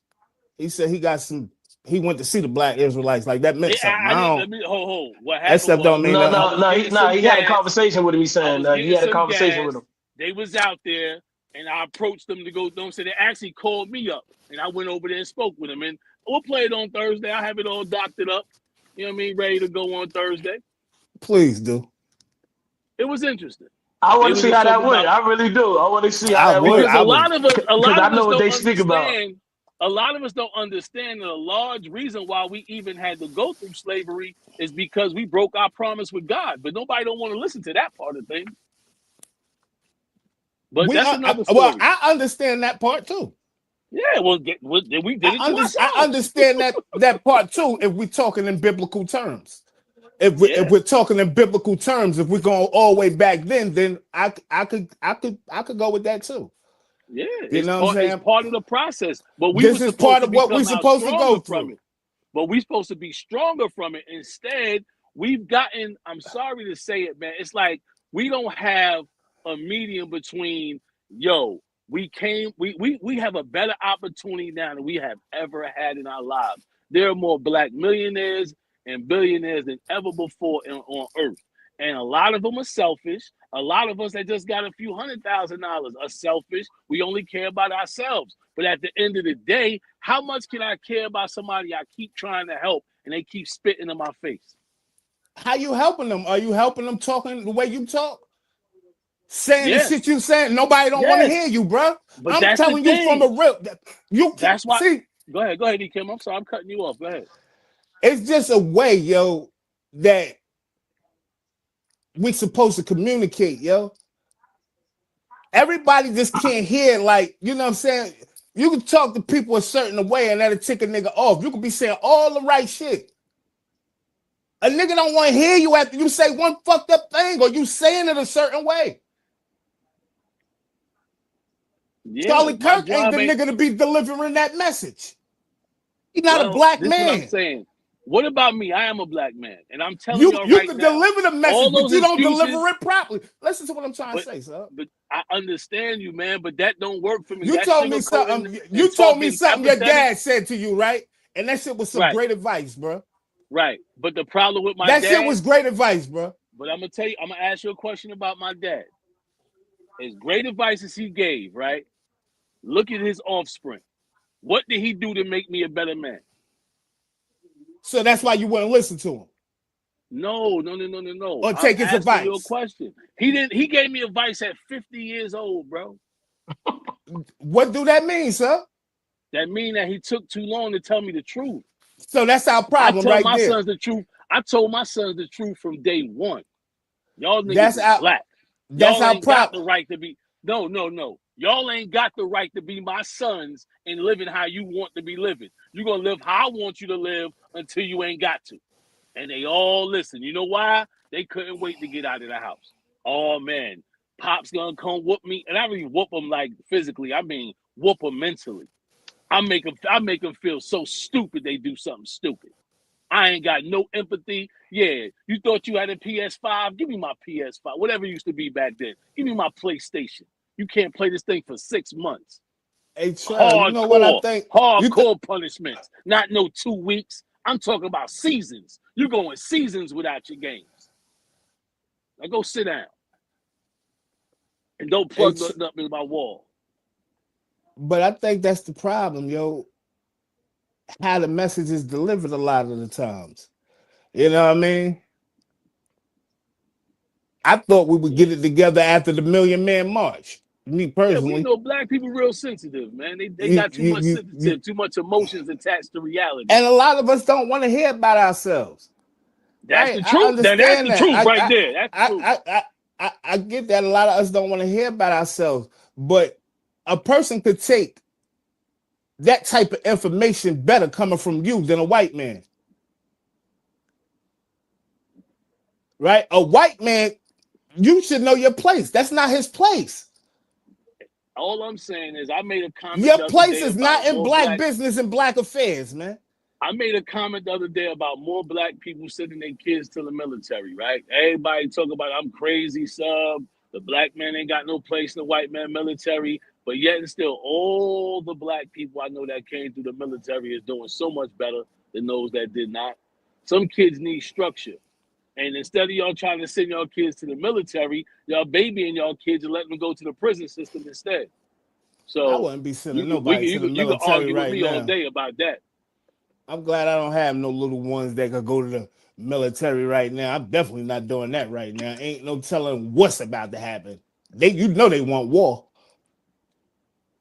He said he went to see the Black Israelites. Like that meant something. Hold. What happened? That stuff don't mean nothing. He had a conversation with him. He saying he had a conversation with him. They was out there, and I approached them to go. So they actually called me up, and I went over there and spoke with them. And we'll play it on Thursday. I have it all doctored up. You know what I mean? Ready to go on Thursday. Please do. It was interesting. I want to see how that went. I really do. I want to see how that went. A lot of us know what they speak about. A lot of us don't understand that a large reason why we even had to go through slavery is because we broke our promise with God. But nobody don't want to listen to that part of things. But that's another story. Well, I understand that part too. Yeah, we did it. I understand that part too. If we're talking in biblical terms. If we're talking in biblical terms, if we're going all the way back then I could go with that too. Yeah, you know what I'm saying? It's part of the process. But this is part of what we're supposed to go through. But we're supposed to be stronger from it. Instead, we've gotten, I'm sorry to say it, man, it's like we don't have a medium between, we have a better opportunity now than we have ever had in our lives. There are more black millionaires and billionaires than ever before on earth. And a lot of them are selfish. A lot of us that just got a few $100,000 are selfish. We only care about ourselves. But at the end of the day, how much can I care about somebody I keep trying to help and they keep spitting in my face? How you helping them? Are you helping them talking the way you talk? Saying the shit you saying? Nobody don't want to hear you, bro. But I'm that's telling you from a real. You that's why. See, go ahead, E. Kim. I'm sorry, I'm cutting you off. Go ahead. it's just a way, yo, that we supposed to communicate, yo. Everybody just can't hear, like, you know what I'm saying? You can talk to people a certain way and that'll tick a nigga off. You can be saying all the right shit. A nigga don't want to hear you after you say one fucked up thing or you saying it a certain way. Charlie Kirk ain't the nigga to be delivering that message. He's not a black man. This is what I'm saying. What about me? I am a black man, and I'm telling you y'all you right can now, deliver the message, but you don't deliver it properly. Listen to what I'm trying to say, sir. But I understand you, man. But that don't work for me. You told me something. You told me something your dad said to you, right? And that shit was some great advice, bro. Right. But the problem with my dad, that shit was great advice, bro. But I'm gonna tell you, I'm gonna ask you a question about my dad. As great advice as he gave, right? Look at his offspring. What did he do to make me a better man? So that's why you wouldn't listen to him. No. Or take his advice. Your question. He didn't. He gave me advice at 50 years old, bro. What do that mean, sir? That mean that he took too long to tell me the truth. So that's our problem, right there. I told my sons the truth. I told my sons the truth from day one. Y'all niggas is black. That's our problem. Got the right to be. No. Y'all ain't got the right to be my sons and living how you want to be living. You're going to live how I want you to live until you ain't got to. And they all listen. You know why? They couldn't wait to get out of the house. Oh, man. Pop's going to come whoop me. And I mean whoop them like physically. I mean whoop them mentally. I make them feel so stupid they do something stupid. I ain't got no empathy. Yeah, you thought you had a PS5? Give me my PS5. Whatever it used to be back then. Give me my PlayStation. You can't play this thing for 6 months. Hey, Trey, you know what I think? Hardcore punishments. Not no 2 weeks. I'm talking about seasons. You're going seasons without your games. Now go sit down. And don't plug nothing up in my wall. But I think that's the problem, yo. How the message is delivered a lot of the times. You know what I mean? I thought we would get it together after the Million Man March. Me personally. Yeah, we know black people real sensitive, man. They got too much sensitive, too much emotions attached to reality. And a lot of us don't want to hear about ourselves. That's the truth. That's the truth right there. That's the truth. I get that a lot of us don't want to hear about ourselves, but a person could take that type of information better coming from you than a white man. Right? A white man, you should know your place. That's not his place. All I'm saying is I made a comment. Your place is not in black business and black affairs, man. I made a comment the other day about more black people sending their kids to the military, right? Everybody talk about I'm crazy, sub. The black man ain't got no place in the white man military. But yet and still, all the black people I know that came through the military is doing so much better than those that did not. Some kids need structure. And instead of y'all trying to send y'all kids to the military, y'all babying y'all kids and letting them go to the prison system instead. So I wouldn't be sending nobody to the military. You can argue right with me now. all day about that. I'm glad I don't have no little ones that could go to the military right now. I'm definitely not doing that right now. Ain't no telling what's about to happen. They want war.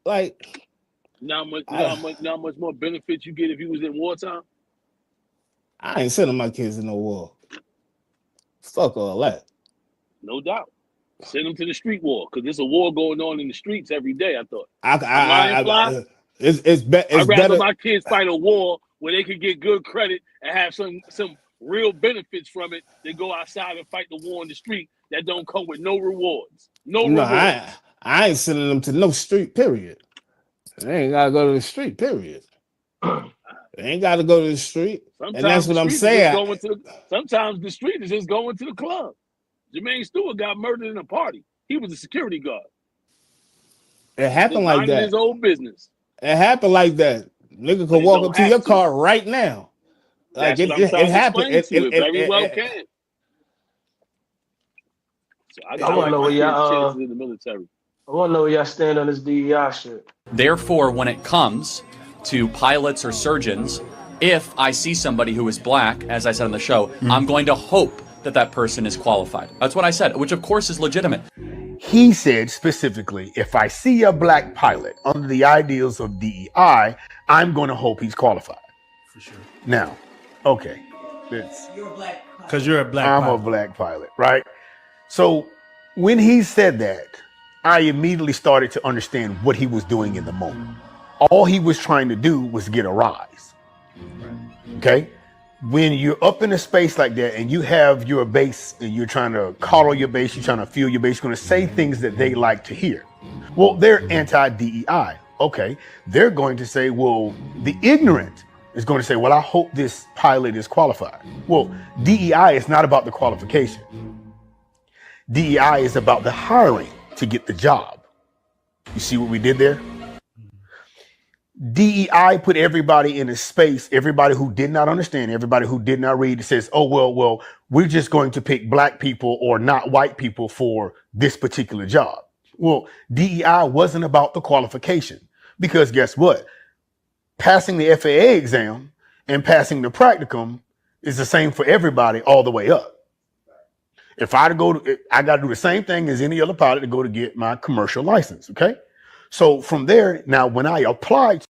Like, how much more benefits you get if you was in wartime? I ain't sending my kids to no war. Fuck all that. No doubt. Send them to the street war because there's a war going on in the streets every day. I thought. It's better. I'd rather my kids fight a war where they could get good credit and have some real benefits from it than go outside and fight the war in the street that don't come with no rewards. No rewards. I ain't sending them to no street, period. They ain't gotta go to the street, period. They ain't gotta go to the street. Sometimes and that's what I'm saying. Sometimes the street is just going to the club. Jermaine Stewart got murdered in a party. He was a security guard. It happened like that. His own business. It happened like that. Nigga but could it walk don't up to have your to. car right now. Like That's what I'm it trying to happened. explain to you. It very well can. So I I got want to like know my where kids' y'all. chances in the military. I want to know where y'all stand on this DEI shit. Therefore, when it comes to pilots or surgeons, if I see somebody who is black, as I said on the show, I'm going to hope that that person is qualified. That's what I said, which of course is legitimate. He said specifically, if I see a black pilot under the ideals of DEI, I'm going to hope he's qualified. For sure. Now, okay. Because you're a black I'm pilot. a black pilot, right? So when he said that, I immediately started to understand what he was doing in the moment. All he was trying to do was get a rise. Okay? When you're up in a space like that and you have your base and you're trying to coddle your base, you're trying to fuel your base, you're going to say things that they like to hear. Well, they're anti-DEI. Okay. They're going to say, well, the ignorant is going to say, well, I hope this pilot is qualified. Well, DEI is not about the qualification. DEI is about the hiring to get the job. You see what we did there? DEI put everybody in a space, everybody who did not understand, everybody who did not read, says, oh, well, we're just going to pick black people or not white people for this particular job. Well, DEI wasn't about the qualification because guess what? Passing the FAA exam and passing the practicum is the same for everybody all the way up. If I got to do the same thing as any other pilot to go to get my commercial license. Okay. So from there, now when I applied.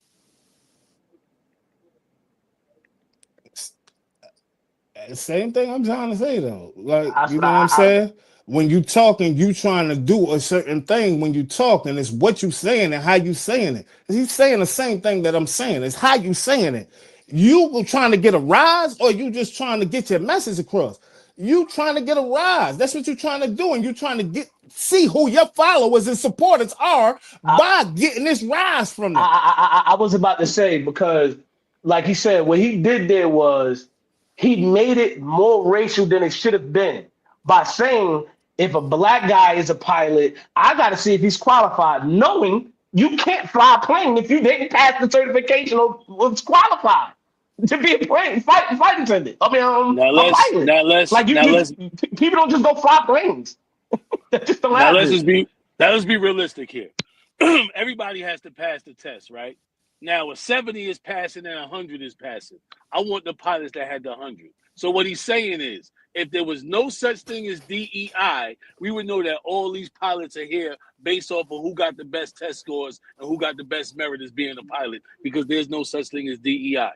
Same thing I'm trying to say though. Like, you know what I'm saying? When you talking, you trying to do a certain thing. When you talking, it's what you saying and how you saying it. He's saying the same thing that I'm saying. It's how you saying it. You trying to get a rise or you just trying to get your message across? You trying to get a rise. That's what you're trying to do. And you're trying to see who your followers and supporters are by getting this rise from them. I was about to say, because like he said, what he did there was he made it more racial than it should have been by saying, if a black guy is a pilot, I got to see if he's qualified, knowing you can't fly a plane if you didn't pass the certification or was qualified to be a plane flight attendant. I mean, a pilot. People don't just go fly planes. Just let's be realistic here. Everybody has to pass the test, right? Now, a 70 is passing and 100 is passing. I want the pilots that had the 100. So what he's saying is, if there was no such thing as DEI, we would know that all these pilots are here based off of who got the best test scores and who got the best merit as being a pilot, because there's no such thing as DEI.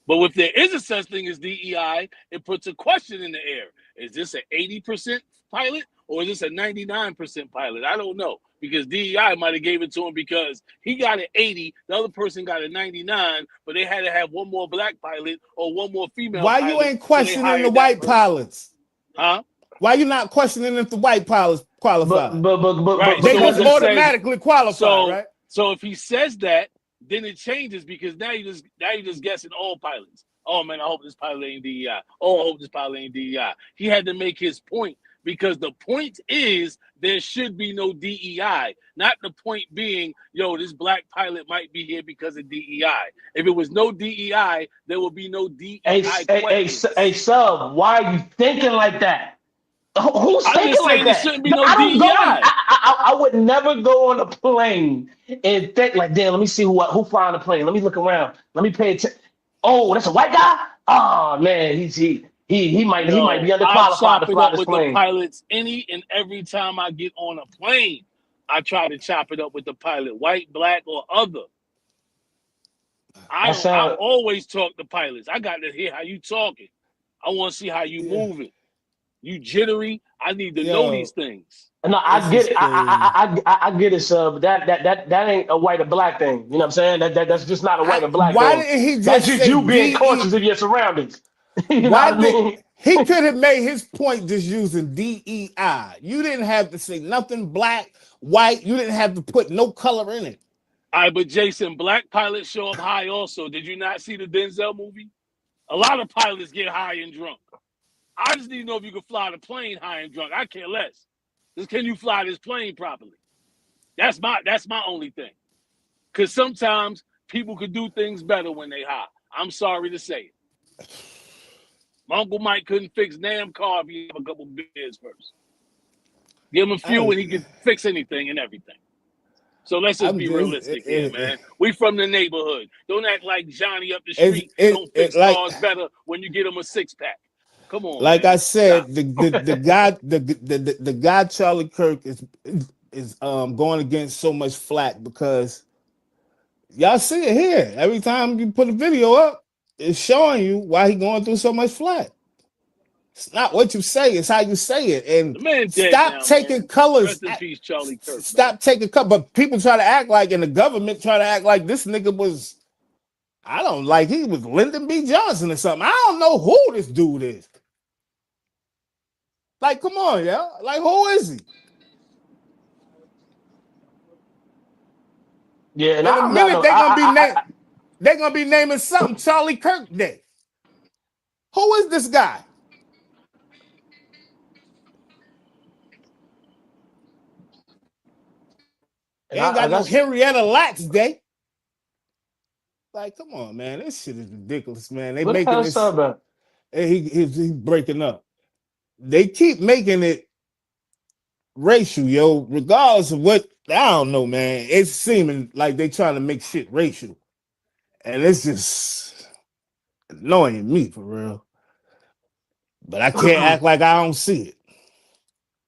But if there is a such thing as DEI, it puts a question in the air. Is this an 80% pilot or is this a 99% pilot? I don't know, because DEI might have gave it to him because he got an 80, the other person got a 99, but they had to have one more black pilot or one more female Why pilot. You ain't questioning the white pilots? Huh? Why you not questioning if the white pilots qualified? But they just automatically qualify, right? So if he says that, then it changes, because now you just guessing all pilots. Oh man, I hope this pilot ain't DEI. Oh, I hope this pilot ain't DEI. He had to make his point, because the point is there should be no DEI. Not the point being, this black pilot might be here because of DEI. If it was no DEI, there would be no DEI. Hey, Sub, why are you thinking like that? Who's thinking like that? Shouldn't be no DEI. I would never go on a plane and think like, damn, let me see who flying the plane. Let me look around. Let me pay attention. Oh, that's a white guy? Oh man, he might be underqualified to fly this plane. The pilots any and every time I get on a plane, I try to chop it up with the pilot, white, black, or other. I always talk to pilots. I got to hear how you talking. I want to see how you moving. You jittery. I need to know these things. No, I get it. I get it, Sub. That ain't a white or black thing. You know what I'm saying? That's just not a white or black thing. Why didn't he just That's just say you being conscious of your surroundings. You know why what I mean? He could have made his point just using DEI. You didn't have to say nothing black, white. You didn't have to put no color in it. All right, but Jason, black pilots show up high also. Did you not see the Denzel movie? A lot of pilots get high and drunk. I just need to know if you can fly the plane high and drunk. I care less. Just, can you fly this plane properly? That's my only thing. Because sometimes people could do things better when they high. I'm sorry to say it. My Uncle Mike couldn't fix damn car if he had a couple beers first. Give him a few and he could fix anything and everything. So let's just be realistic here, man. We from the neighborhood. Don't act like Johnny up the street don't fix cars better when you get him a 6-pack. Come on, like man. I said, the guy Charlie Kirk is going against so much flack because y'all see it here. Every time you put a video up, it's showing you why he going through so much flack. It's not what you say, it's how you say it. And the man stop now, taking man. colors. Rest in peace, Charlie Kirk. Stop taking colors. But people try to act like, and the government try to act like this nigga was, I don't like, he was Lyndon B. Johnson or something. I don't know who this dude is. Like, come on, yeah. Like, who is he? Yeah, and in a minute they're gonna be naming something Charlie Kirk Day. Who is this guy? Ain't got no Henrietta Lacks Day. Like, come on, man. This shit is ridiculous, man. They making this. About? He's breaking up. They keep making it racial, yo. Regardless of what, I don't know, man. It's seeming like they trying to make shit racial, and it's just annoying me for real. But I can't act like I don't see it.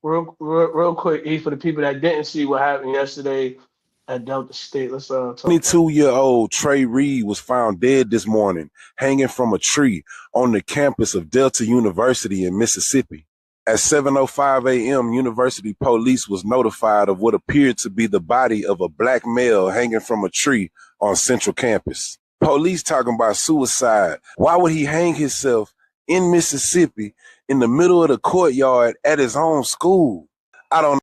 Real quick, E, for the people that didn't see what happened yesterday at Delta State, let's talk. 22-year-old Trey Reed was found dead this morning, hanging from a tree on the campus of Delta University in Mississippi. At 7:05 a.m., University police was notified of what appeared to be the body of a black male hanging from a tree on Central Campus. Police talking about suicide. Why would he hang himself in Mississippi in the middle of the courtyard at his own school? I don't know.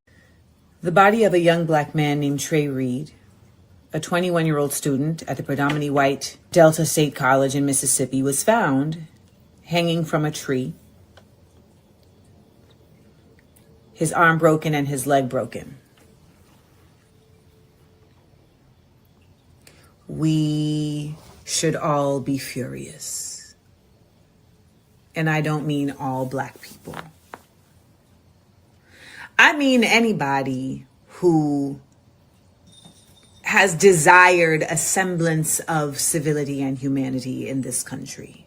The body of a young black man named Trey Reed, a 21-year-old student at the predominantly white Delta State College in Mississippi, was found hanging from a tree, his arm broken and his leg broken. We should all be furious. And I don't mean all black people. I mean anybody who has desired a semblance of civility and humanity in this country.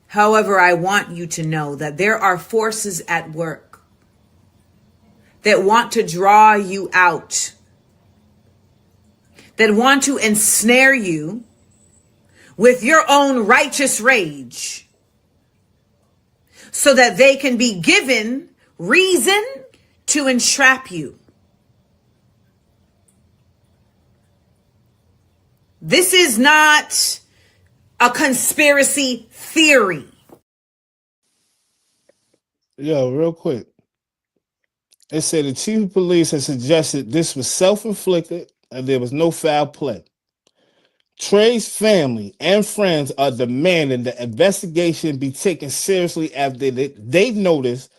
However, I want you to know that there are forces at work that want to draw you out, that want to ensnare you with your own righteous rage so that they can be given reason to entrap you. This is not a conspiracy theory. Yo, real quick. It said the chief of police has suggested this was self-inflicted and there was no foul play. Trey's family and friends are demanding the investigation be taken seriously after they've noticed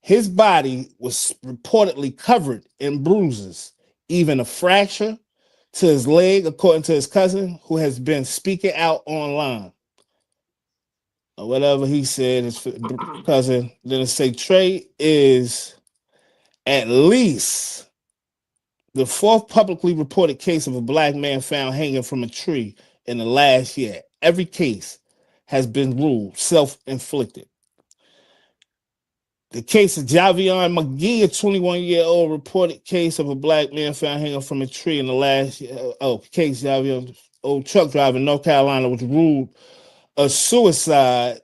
his body was reportedly covered in bruises, even a fracture to his leg, according to his cousin, who has been speaking out online. Or whatever he said, his cousin. Then it say Trey is at least the fourth publicly reported case of a black man found hanging from a tree in the last year. Every case has been ruled self-inflicted. The case of Javion McGee, a 21-year-old reported case of a black man found hanging from a tree in the last year. Case Javion, old truck driver in North Carolina, was ruled a suicide.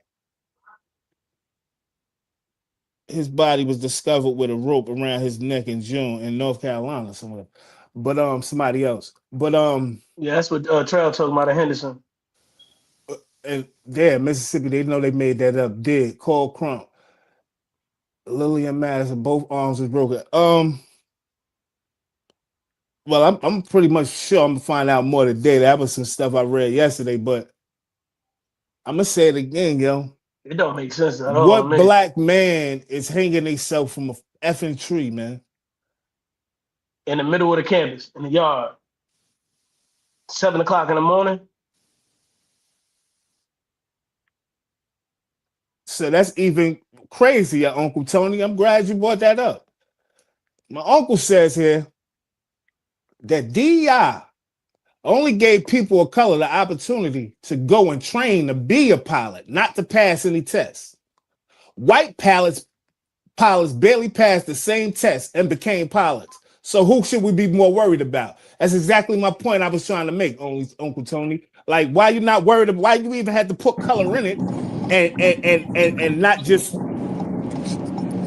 His body was discovered with a rope around his neck in June in North Carolina somewhere. But somebody else. But yeah, that's what Trail talking about in Henderson. And there, Mississippi, they know they made that up. Dead, Cole Crump, Lillian Madison, both arms was broken. Well, I'm pretty much sure I'm gonna find out more today. That was some stuff I read yesterday, but I'm gonna say it again, yo. It don't make sense at all. What black man is hanging himself from a effing tree, man? In the middle of the campus, in the yard. 7 o'clock in the morning. So that's even crazier, Uncle Tony. I'm glad you brought that up. My uncle says here that DEI only gave people of color the opportunity to go and train to be a pilot, not to pass any tests. White pilots barely passed the same test and became pilots. So who should we be more worried about? That's exactly my point I was trying to make, Uncle Tony. Like, why you not worried about, why you even had to put color in it and not just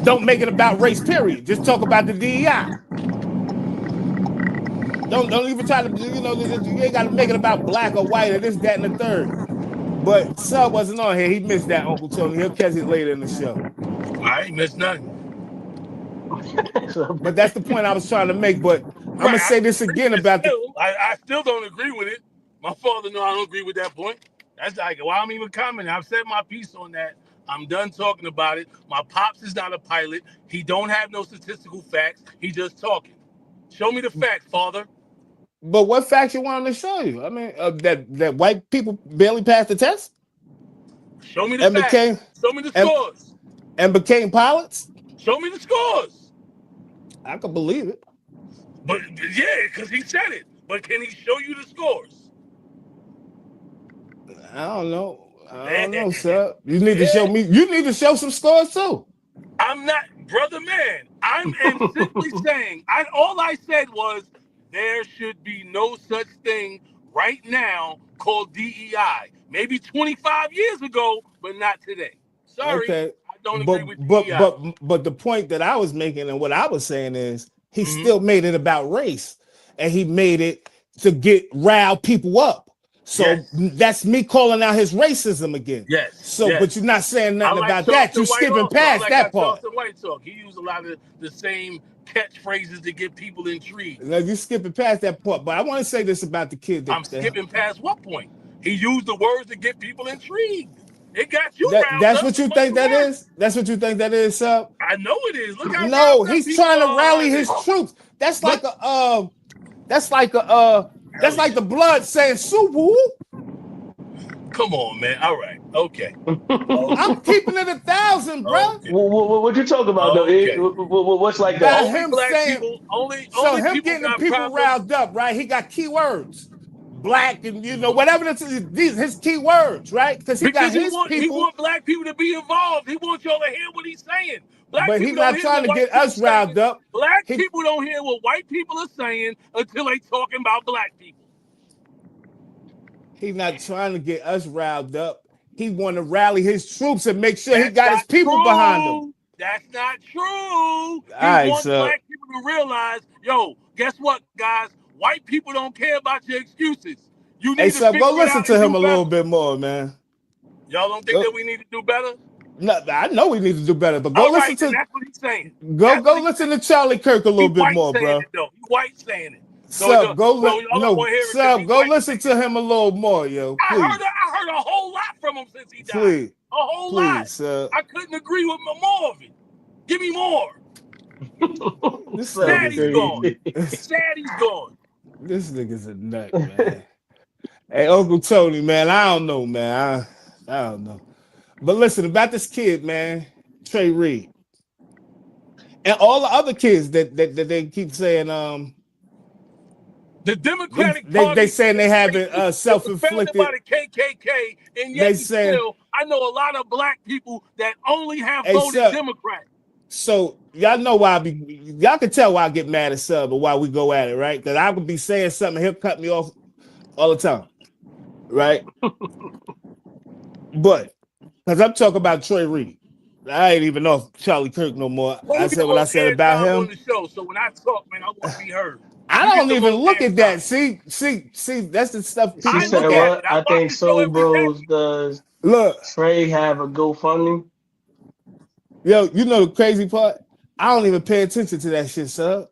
don't make it about race, period. Just talk about the DEI. Don't even try to, you ain't got to make it about black or white or this, that, and the third. But Sub wasn't on here. He missed that, Uncle Tony. He'll catch it later in the show. I ain't missed nothing. But that's the point I was trying to make. But I'm gonna say this again about I still don't agree with it. My father knows I don't agree with that point. That's like, why I'm even commenting. I've said my piece on that. I'm done talking about it. My pops is not a pilot. He don't have no statistical facts. He just talking. Show me the facts, father. But what facts you want to show you? I mean, that white people barely passed the test. Show me the facts. Show me the scores. And became pilots. Show me the scores. I could believe it. But yeah, because he said it. But can he show you the scores? I don't know, sir. You need to show me. You need to show some scores too. I'm not, brother man. I'm simply saying. All I said was there should be no such thing right now called DEI. Maybe 25 years ago, but not today. Sorry, okay. I don't agree with DEI. But the point that I was making and what I was saying is he still made it about race, and he made it to rile people up. So that's me calling out his racism again. Yes. So, but you're not saying nothing about that. You're skipping past that part. White talk. He used a lot of the same catchphrases to get people intrigued. No, you're skipping past that part. But I want to say this about the kid. I'm skipping past what point? He used the words to get people intrigued. It got you riled That's up. what you think that is? That's what you think that is, sir? I know it is. Look how no, he's trying to rally his troops. That's like the blood saying Subu. Come on, man. All right. Okay. I'm keeping it 1,000, bro. Okay. What you talking about, though? What's like that? Him saying, only him getting the people riled up, right? He got keywords. Black and whatever his key words, right? Because he want black people to be involved. He wants y'all to hear what he's saying. But he's not trying to get us riled up. Black people don't hear what white people are saying until they talking about black people. He's not trying to get us riled up. He want to rally his troops and make sure he got his people behind him. That's not true. He wants black people to realize, guess what, guys? White people don't care about your excuses. You need to go listen to him a little bit more, man. Y'all don't think that we need to do better? No, I know we need to do better, but go listen to. That's what he's saying. Go listen to Charlie Kirk a little bit more, bro. He's white saying it. Go listen to him a little more, yo. Please. I heard a whole lot from him since he died. Please. A whole lot. Sir. I couldn't agree with more of it. Give me more. Sad he's gone. Sad he's gone. This nigga's a nut, man. Hey, Uncle Tony, man, I don't know, man. I don't know. But listen, about this kid, man, Trey Reed. And all the other kids that they keep saying, the Democratic Party, they saying they having self-inflicted by the KKK, and yet still, I know a lot of black people that only have voted Democrat. So y'all know why y'all can tell why I get mad at Sub or why we go at it, right? Because I would be saying something, he'll cut me off all the time, right? But because I'm talking about Trey Reed, I ain't even know Charlie Kirk no more. I said what I said about him. On the show, so when I talk, man, I want to be heard. I don't even look at that. See, that's the stuff people look at. I think Soul Bros does. Look, Trey have a GoFundMe. Yo, you know the crazy part? I don't even pay attention to that shit, sir.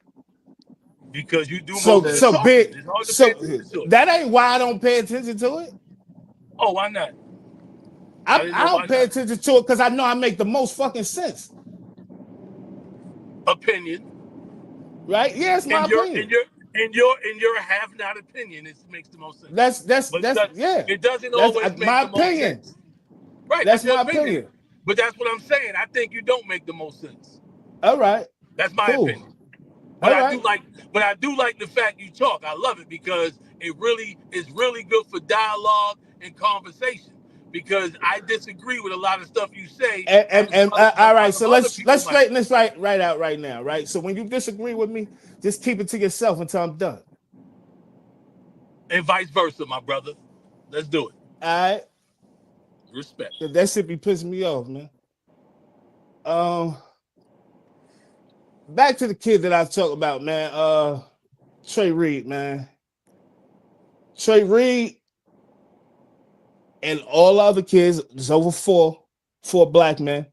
Because you do so that ain't why I don't pay attention to it. Oh, why not? I don't pay attention to it because I know I make the most fucking sense. Opinion. Right? Yeah, it's my opinion. in your have not opinion, it makes the most sense. That's yeah. It doesn't That's always make my the most opinion. sense. Right, That's that's your my opinion. opinion. But that's what I'm saying. I think you don't make the most sense. All right. That's my Cool. opinion. But All I right. do like the fact you talk. I love it because it really is really good for dialogue and conversation. Because I disagree with a lot of stuff you say. And all right, so let's straighten this this right out right now, right? So when you disagree with me, just keep it to yourself until I'm done. And vice versa, my brother. Let's do it. All right. Respect. That shit be pissing me off, man. Back to the kid that I talked about, man. Trey Reed, man. Trey Reed and all other kids, there's over four black men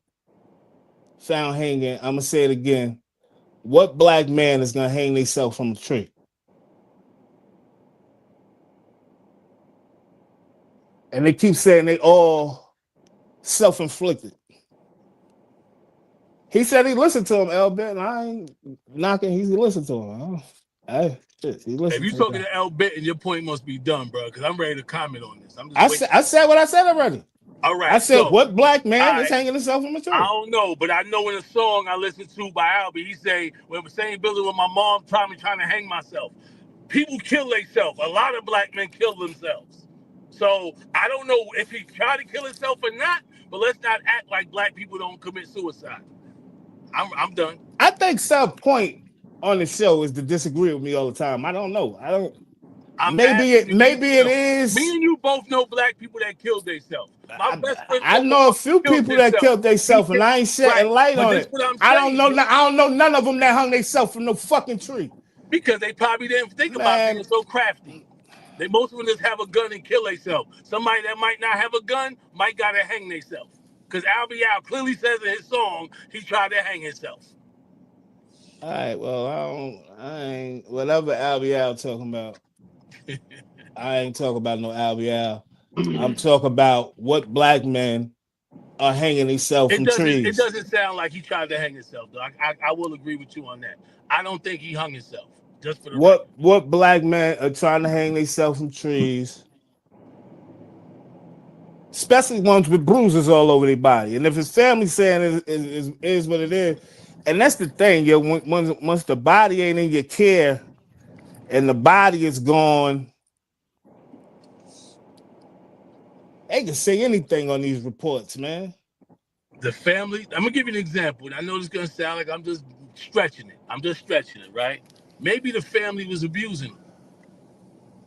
found hanging. I'm gonna say it again. What black man is gonna hang themselves from a tree? And they keep saying they all self-inflicted. He said he listened to him, L. Benton. I ain't knocking. He listened to him. If you're talking to L. Benton, your point must be done, bro. Because I'm ready to comment on this. I said what I said already. All right. I said, what black man is hanging himself from a tree? I don't know, but I know in a song I listened to by Albie, he say, when the same building with my mom trying to hang myself. People kill themselves. A lot of black men kill themselves. So I don't know if he tried to kill himself or not, but let's not act like black people don't commit suicide. I'm done. I think some point on the show is to disagree with me all the time. I don't know. Maybe it is. Me and you both know black people that killed themselves. My best friend. I know a few people that killed themselves, and I ain't shedding light on it. I don't know none of them that hung themselves from no fucking tree. Because they probably didn't think about being so crafty. Most of them just have a gun and kill themselves. Somebody that might not have a gun might gotta hang themselves. Because Albie Al clearly says in his song he tried to hang himself. All right, well, I ain't whatever Albie Al talking about. I ain't talking about no Albie Al. I'm talking about what black men are hanging themselves from trees. It doesn't sound like he tried to hang himself, though. I will agree with you on that. I don't think he hung himself. Just for the what black men are trying to hang themselves from trees, especially ones with bruises all over their body. And if his family saying is what it is, and that's the thing, yo. Once the body ain't in your care, and the body is gone, they can say anything on these reports, man. The family. I'm gonna give you an example. And I know this is gonna sound like I'm just stretching it, right? Maybe the family was abusing him.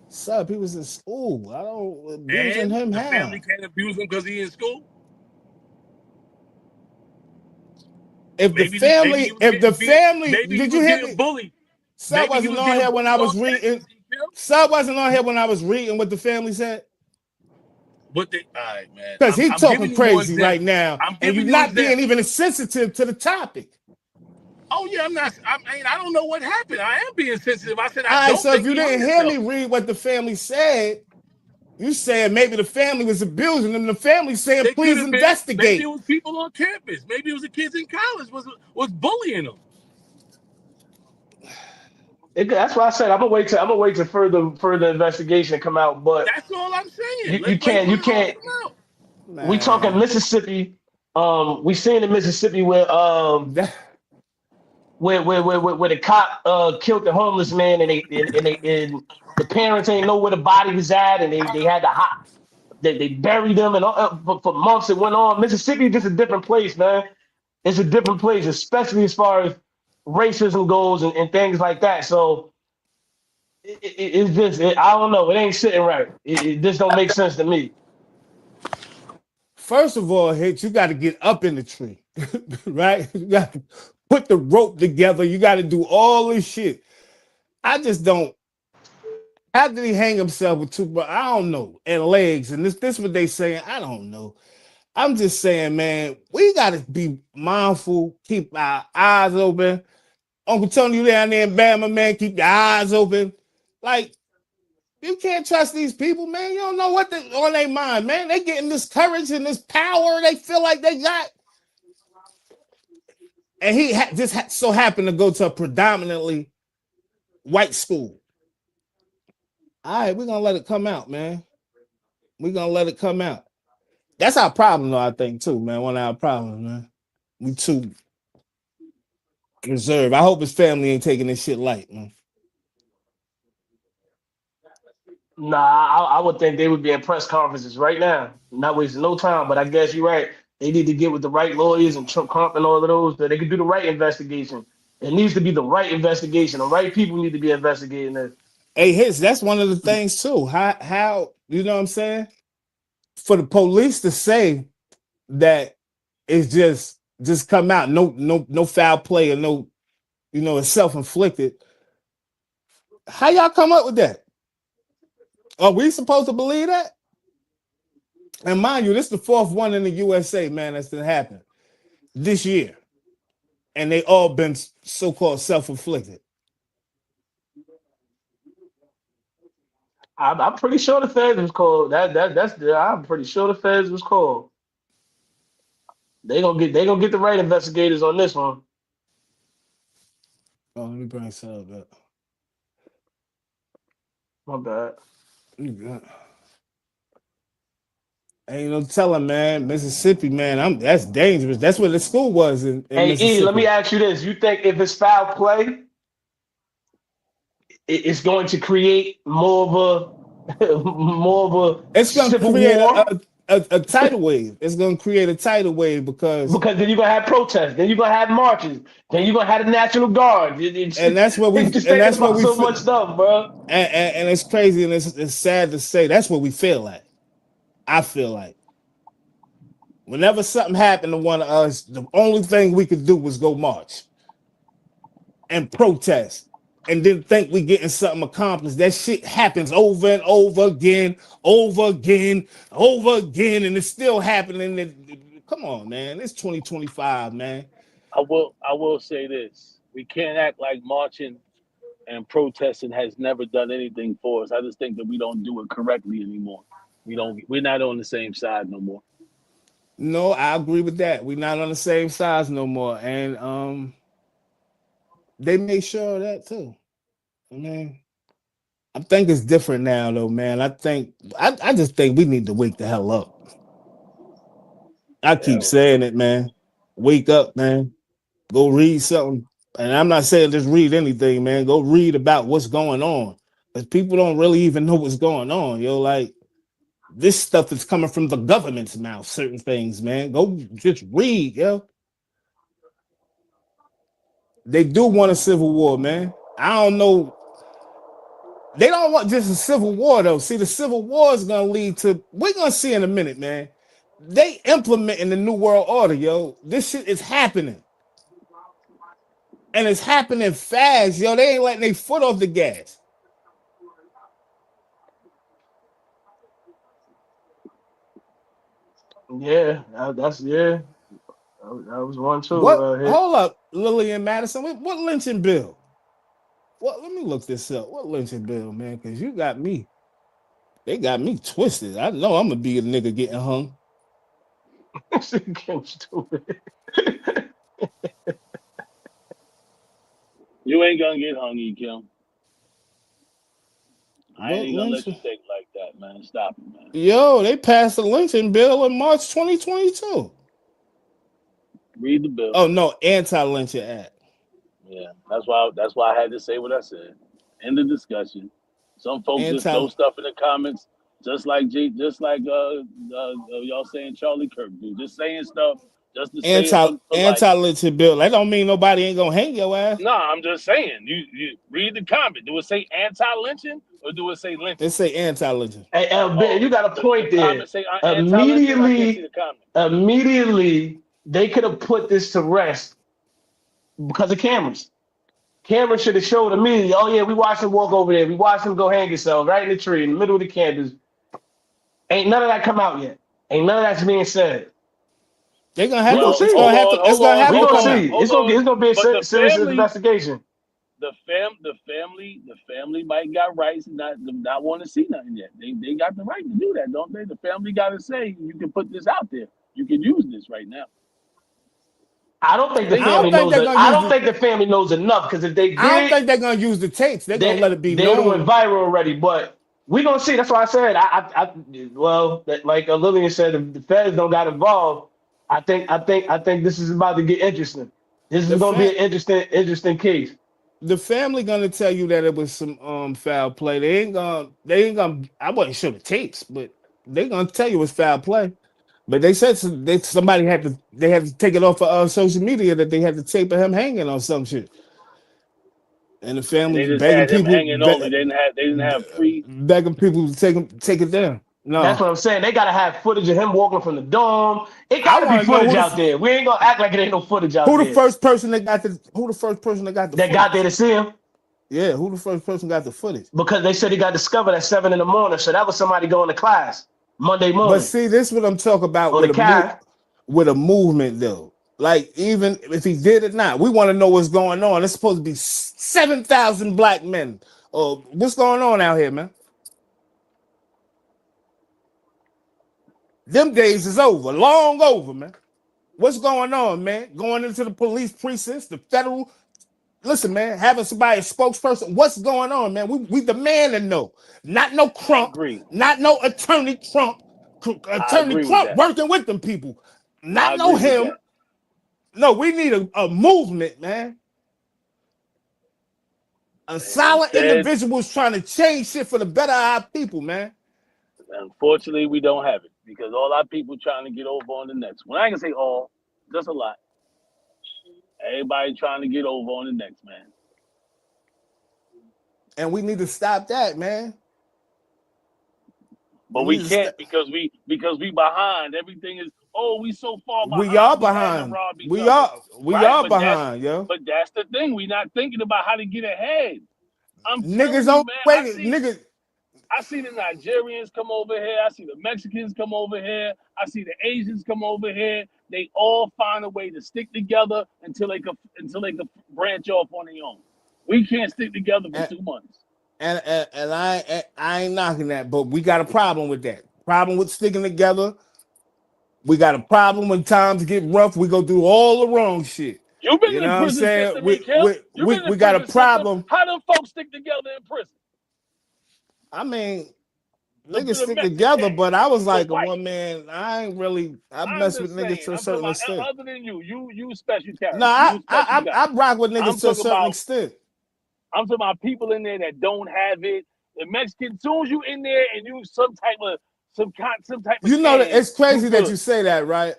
Son, he was in school. I don't abusing him. The family can't abuse him because he's in school. If the family, did you hear me? Bullied. Sub wasn't on here when I was reading. Sub wasn't on here when I was reading what the family said. All right, man. Because he's talking crazy right now, and you're not being even sensitive to the topic. Oh yeah, I'm not. I don't know what happened. I am being sensitive. I said, all right. So if you didn't hear me read what the family said, you said maybe the family was abusing them. The family saying, please investigate. Maybe it was people on campus. Maybe it was the kids in college was bullying them. That's why I said I'm gonna wait till further investigation come out. But that's all I'm saying. You can't. We talking Mississippi. We seen in Mississippi where the cop killed the homeless man, and the parents ain't know where the body was at, and they had to they buried them, and for months it went on. Mississippi is just a different place, man. It's a different place, especially as far as racism goes and things like that. So it's just I don't know. It ain't sitting right. It just don't make sense to me. First of all, Hitch, you got to get up in the tree, right? You got to put the rope together. You got to do all this shit. I just don't. How did he hang himself with two? I don't know. And legs. And this what they saying. I don't know. I'm just saying, man, we got to be mindful. Keep our eyes open. Uncle Tony, you down there in Bama, man, keep your eyes open. Like, you can't trust these people, man. You don't know what on their mind, man. They getting this courage and this power they feel like they got. And he just so happened to go to a predominantly white school. All right, we're gonna let it come out, man. We're gonna let it come out. That's our problem, though, I think, too, man. One of our problems, man. We too reserved. I hope his family ain't taking this shit light, man. Nah, I would think they would be in press conferences right now, not wasting no time. But I guess you're right. They need to get with the right lawyers and Trump and all of those so they can do the right investigation. It needs to be the right investigation. The right people need to be investigating this. Hey, that's one of the things too. How you know what I'm saying? For the police to say that it's just come out, no foul play or no, it's self-inflicted. How y'all come up with that? Are we supposed to believe that? And mind you, this is the fourth one in the USA, man, that's gonna happen this year. And they all been so-called self-inflicted. I'm pretty sure the feds was called. I'm pretty sure the feds was called. They gonna get the right investigators on this one. Oh, let me bring some up. My bad. Ain't no telling, man. Mississippi, man, that's dangerous. That's where the school was in Hey, Mississippi. E, let me ask you this: you think if it's foul play, it's going to create more of a it's going to civil create war? A tidal wave. It's going to create a tidal wave because then you're gonna have protests, then you're gonna have marches, then you're gonna have the National Guard. And that's what we just thinking about so much stuff, bro. And it's crazy and it's sad to say that's what we feel like. I feel like whenever something happened to one of us, the only thing we could do was go march and protest and then think we getting something accomplished. That shit happens over and over again, and it's still happening. Come on, man. It's 2025, man. I will say this. We can't act like marching and protesting has never done anything for us. I just think that we don't do it correctly anymore. We're not on the same side no more. No, I agree with that. We're not on the same sides no more. And they made sure of that too. I mean, I think it's different now though, man. I just think we need to wake the hell up. I keep saying it, man. Wake up, man. Go read something. And I'm not saying just read anything, man. Go read about what's going on. Because people don't really even know what's going on. Like this stuff is coming from the government's mouth, certain things, man. Go just read, They do want a civil war, man. I don't know. They don't want just a civil war, though. See, the civil war is going to lead to, we're going to see in a minute, man. They implementing the New World Order, This shit is happening. And it's happening fast, They ain't letting their foot off the gas. Yeah, that was one too. What? Hold up, Lillian Madison. What lynching bill? Let me look this up. What lynching bill, man? Because you got me. They got me twisted. I know I'm gonna be a nigga getting hung. You ain't gonna get hung, Kim. I ain't gonna let you think like that, man. Stop it, man. Yo, they passed the lynching bill in March 2022. Read the bill. Oh no, anti-lynching act. Yeah, that's why I had to say what I said. End the discussion. Some folks just throw stuff in the comments, just like y'all saying Charlie Kirk do, just saying stuff just to say it for anti-lynching bill. That don't mean nobody ain't gonna hang your ass. No, I'm just saying. You read the comment. Do it say anti-lynching or do it say lynching? It say anti-lynching. Hey, Ben, you got a point there. Immediately, they could have put this to rest because of cameras. Cameras should have showed immediately. Oh yeah, we watched him walk over there. We watched him go hang himself right in the tree in the middle of the campus. Ain't none of that come out yet. Ain't none of that's being said. They're gonna have to. It's gonna have to. It's gonna have to come out. It's gonna be a serious investigation. The family might got rights not want to see nothing yet. They got the right to do that, don't they? The family got to say you can put this out there. You can use this right now. I don't think the family knows. I don't think the family knows enough because if they did, I don't think they're gonna use the tapes. They're gonna let it be known. They went viral already, but We gonna see. That's why I said like Lillian said, if the feds don't got involved, I think this is about to get interesting. This is The gonna be fa- an interesting case. the family gonna tell you that it was some foul play. They ain't gonna I wouldn't show the tapes, but they gonna tell you it's foul play. But they said somebody had to take it off of social media that they had the tape of him hanging on some shit. And the And family they just begging had him people hanging only. They didn't have free. begging people to take it down. That's No. what I'm saying. They gotta have footage of him walking from the dome. It I gotta be want to know footage out there. We ain't gonna act like it ain't no footage out who the there. first person that got the That got there to see him. Yeah, who the first person got the footage? Because they said he got discovered at 7 a.m. So that was somebody going to class Monday morning. But see, this is what I'm talking about On the cab. with a movement though. Like even if he did it not, we want to know what's going on. It's supposed to be 7,000 black men. What's going on out here, man? Them days is over, long over, man. What's going on, man? Going into the police precincts, the federal. Listen, man, having somebody a spokesperson. What's going on, man? We demand to know. Not no Crump, not no attorney Trump. Attorney Trump working with them people. Not no him. No, we need a movement, man. A solid individuals trying to change shit for the better of our people, man. Unfortunately, we don't have it because all our people trying to get over on the next one. I ain't gonna say all, just a lot. Everybody trying to get over on the next, man. And we need to stop that, man. But we can't because we behind. Everything is we so far behind. We are behind. We are behind, yo. But that's the thing. We not thinking about how to get ahead. I'm niggas don't wait, niggas. I see the Nigerians come over here. I see the Mexicans come over here. I see the Asians come over here. They all find a way to stick together until they can branch off on their own. We can't stick together for 2 months. And I ain't knocking that, but we got a problem with that. Problem with sticking together. We got a problem when times get rough. We go through all the wrong shit. You've been in the prison system, we got a problem. How them folks stick together in prison? I mean, niggas stick together, but I was like, one man, I mess with niggas to a certain extent. Other than you special character. No, I rock with niggas to a certain extent. I'm talking about people in there that don't have it. The Mexican, as soon as you in there and you some type of. You know that it's crazy that you say that, right?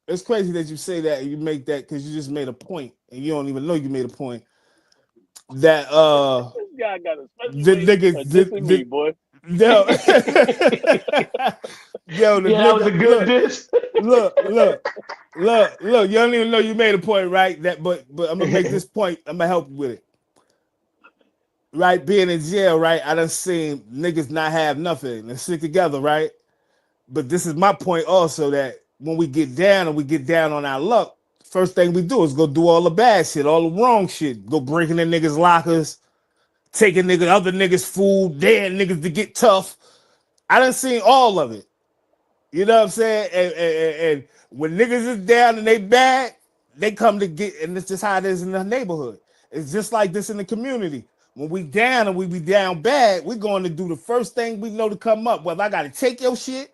It's crazy that you say that and you make that because you just made a point and you don't even know you made a point. That this guy got a special me, boy. Yo, the that was a good diss. Look. You don't even know you made a point, right? But I'm gonna make this point. I'm gonna help you with it. Right, being in jail, right? I done seen niggas not have nothing and stick together, right? But this is my point also that when we get down and we get down on our luck, first thing we do is go do all the bad shit, all the wrong shit. Go breaking in niggas' lockers, taking other niggas' food, daring niggas to get tough. I done seen all of it. You know what I'm saying? And when niggas is down and they bad, they come to get, and it's just how it is in the neighborhood. It's just like this in the community. When we down and we be down bad, we going to do the first thing we know to come up. Whether I got to take your shit,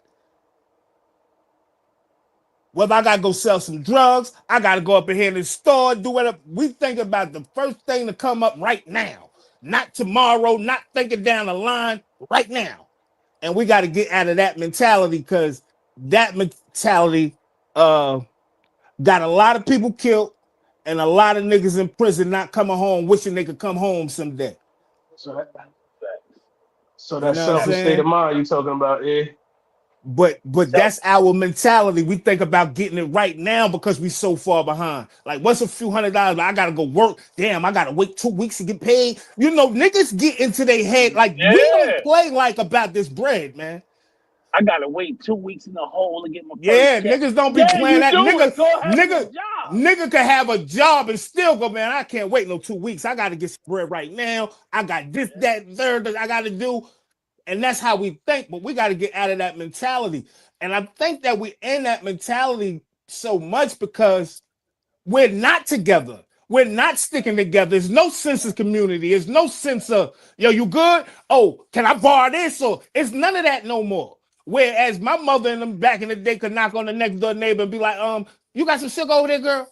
whether I got to go sell some drugs, I got to go up in here in the store, do whatever. We think about the first thing to come up right now. Not tomorrow, not thinking down the line, right now. And we got to get out of that mentality because that mentality got a lot of people killed and a lot of niggas in prison not coming home wishing they could come home someday. So that selfish state of mind you talking about, yeah. But that's our mentality. We think about getting it right now because we so far behind. Like, what's a few $100? I gotta go work. Damn, I gotta wait 2 weeks to get paid. You know, niggas get into their head like we don't play like about this bread, man. I gotta wait 2 weeks in the hole to get my first check. Niggas don't be playing that. Nigga can have a job and still go, man. I can't wait no 2 weeks. I gotta get some bread right now. I got this, that, third that I gotta do. And that's how we think, but we got to get out of that mentality. And I think that we're in that mentality so much because we're not together. We're not sticking together. There's no sense of community. There's no sense of, yo, you good? Oh, can I borrow this? Or it's none of that no more. Whereas my mother and them back in the day could knock on the next door neighbor and be like, you got some sugar over there, girl?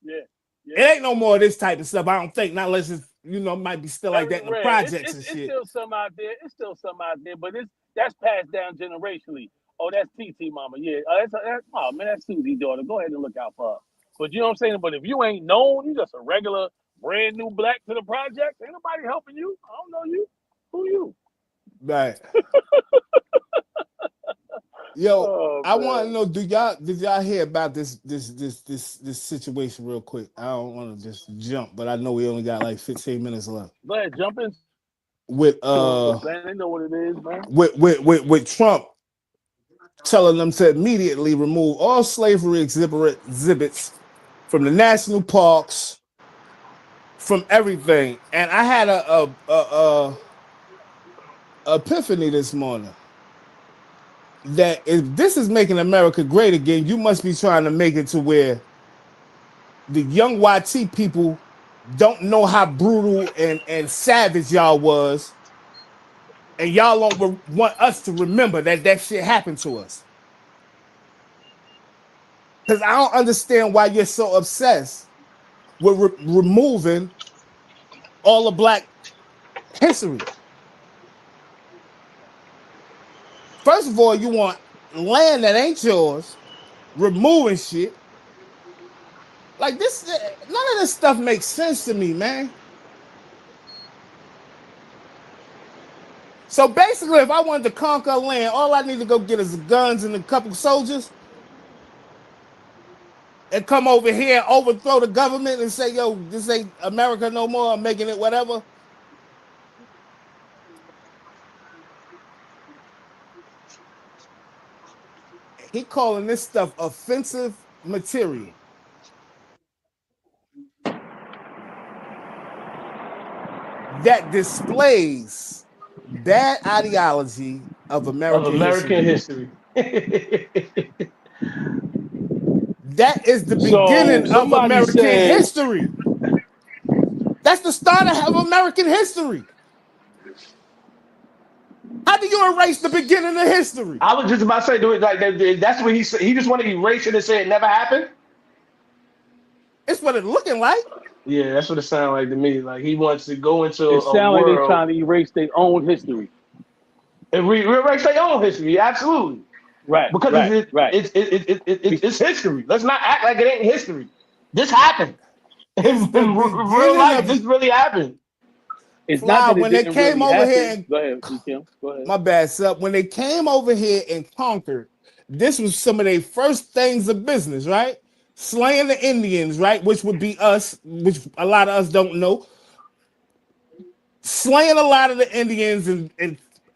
Yeah. It ain't no more of this type of stuff. I don't think, not unless it's, might be still like that in the projects and shit. It's still some out there. But that's passed down generationally. Oh, that's TT mama. Yeah. Oh man, that's Susie's daughter. Go ahead and look out for her. But you know what I'm saying? But if you ain't known, you just a regular, brand new black to the project, ain't nobody helping you. I don't know you. Who you? Right. Yo, I want to know, did y'all hear about this situation real quick? I don't want to just jump, but I know we only got like 15 minutes left. Go ahead, jump in. With they know what it is, man. With Trump telling them to immediately remove all slavery exhibits from the national parks, from everything. And I had a epiphany this morning that if this is making America great again, you must be trying to make it to where the young YT people don't know how brutal and savage y'all was, and y'all don't want us to remember that shit happened to us. Because I don't understand why you're so obsessed with removing all the black history. First of all, you want land that ain't yours, removing shit. Like this, none of this stuff makes sense to me, man. So basically, if I wanted to conquer land, all I need to go get is guns and a couple soldiers and come over here, overthrow the government and say, yo, this ain't America no more, I'm making it whatever. He calling this stuff offensive material. That displays bad ideology of American history. That is the beginning of American history. That's the start of American history. How do you erase the beginning of history? I was just about to say, do it like that's what he said. He just wanted to erase it and say it never happened. It's what it's looking like. Yeah, that's what it sounds like to me. Like he wants to go into it sounds like they're trying to erase their own history. And erase their own history, absolutely. Right. Because it's history. Let's not act like it ain't history. This happened. In real life, this really happened. It's not that when they came really over happen. here and go ahead, Kim. Go ahead. My bad, Sup. When they came over here and conquered, this was some of their first things of business, right? Slaying the Indians, right? Which would be us, which a lot of us don't know. Slaying a lot of the Indians and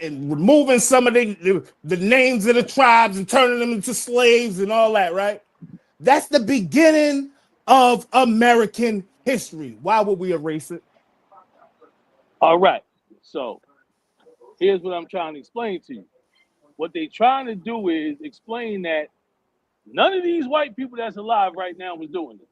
removing some of the names of the tribes and turning them into slaves and all that, right? That's the beginning of American history. Why would we erase it? All right. So here's what I'm trying to explain to you. What they're trying to do is explain that none of these white people that's alive right now was doing this.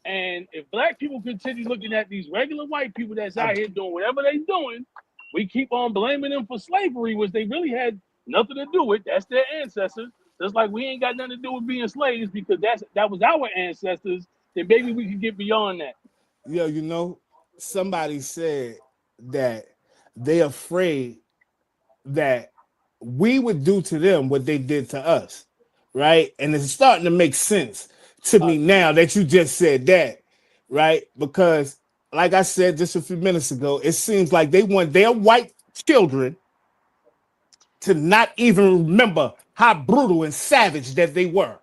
And if black people continue looking at these regular white people that's out here doing whatever they're doing, we keep on blaming them for slavery, which they really had nothing to do with. That's their ancestors. Just like we ain't got nothing to do with being slaves because that was our ancestors. Then maybe we can get beyond that. Yo, somebody said that they're afraid that we would do to them what they did to us, right? And it's starting to make sense to me now that you just said that, right? Because like I said just a few minutes ago, it seems like they want their white children to not even remember how brutal and savage that they were.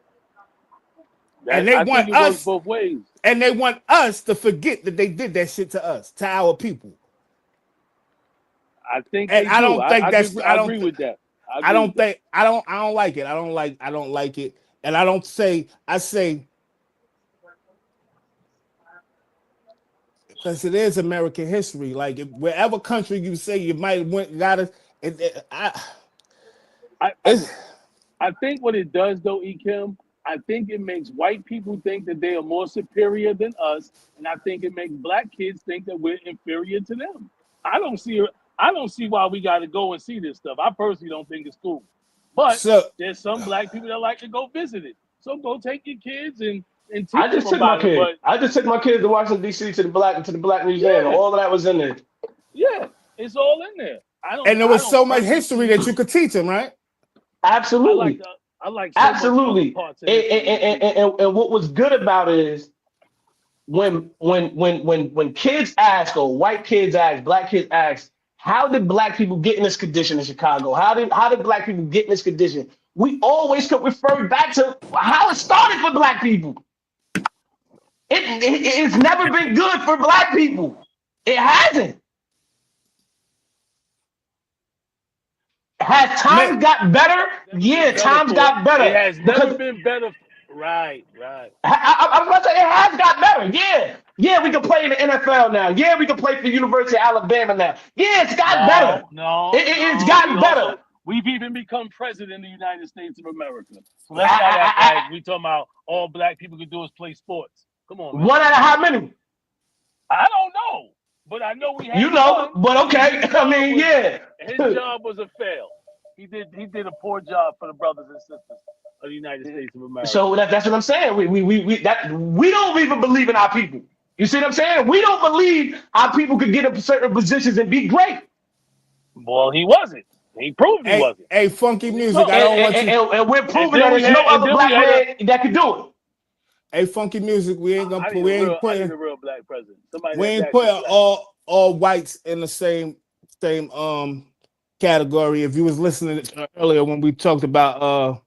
And they want us both ways. And they want us to forget that they did that shit to us, to our people. I think and they I do. don't think that's I agree with that. I don't like it. I don't like it. And I say because it is American history. Like wherever country you say you might got it. I think what it does though, Kim, I think it makes white people think that they are more superior than us, and I think it makes black kids think that we're inferior to them. I don't see why we got to go and see this stuff. I personally don't think it's cool, but So there's some black people that like to go visit it. So go take your kids and I teach just them took my about it. kid. But I just took my kids to Washington D.C. to the Black Museum. yeah, All of that was in there. yeah, it's all in there. and there was so much personally history that you could teach them, right? Absolutely. I like so much other parts of it. And what was good about it is when kids ask, or white kids ask, black kids ask, how did black people get in this condition in Chicago? How did black people get in this condition? We always could refer back to how it started for black people. It's never been good for black people. It hasn't. Has times got better? Yeah, times got better. It has never been better. Right. I was about to say it has got better. Yeah, we can play in the NFL now. Yeah, we can play for the University of Alabama now. Yeah, it's got better. It's gotten better. We've even become president of the United States of America. So let's not act like we talking about all black people can do is play sports. Come on, man. One out of how many? I don't know. But I know we had but okay. I mean, yeah. His job was a fail. He did a poor job for the brothers and sisters of the United States of America. So that's what I'm saying. We don't even believe in our people. You see what I'm saying? We don't believe our people could get in certain positions and be great. Well, he wasn't. He proved he wasn't. Hey, funky music. I don't want you. And we're proving that there's no other black man that could do it. Hey, funky music. We ain't gonna put. We ain't putting a real black president. We ain't putting all whites in the same category. If you was listening earlier when we talked about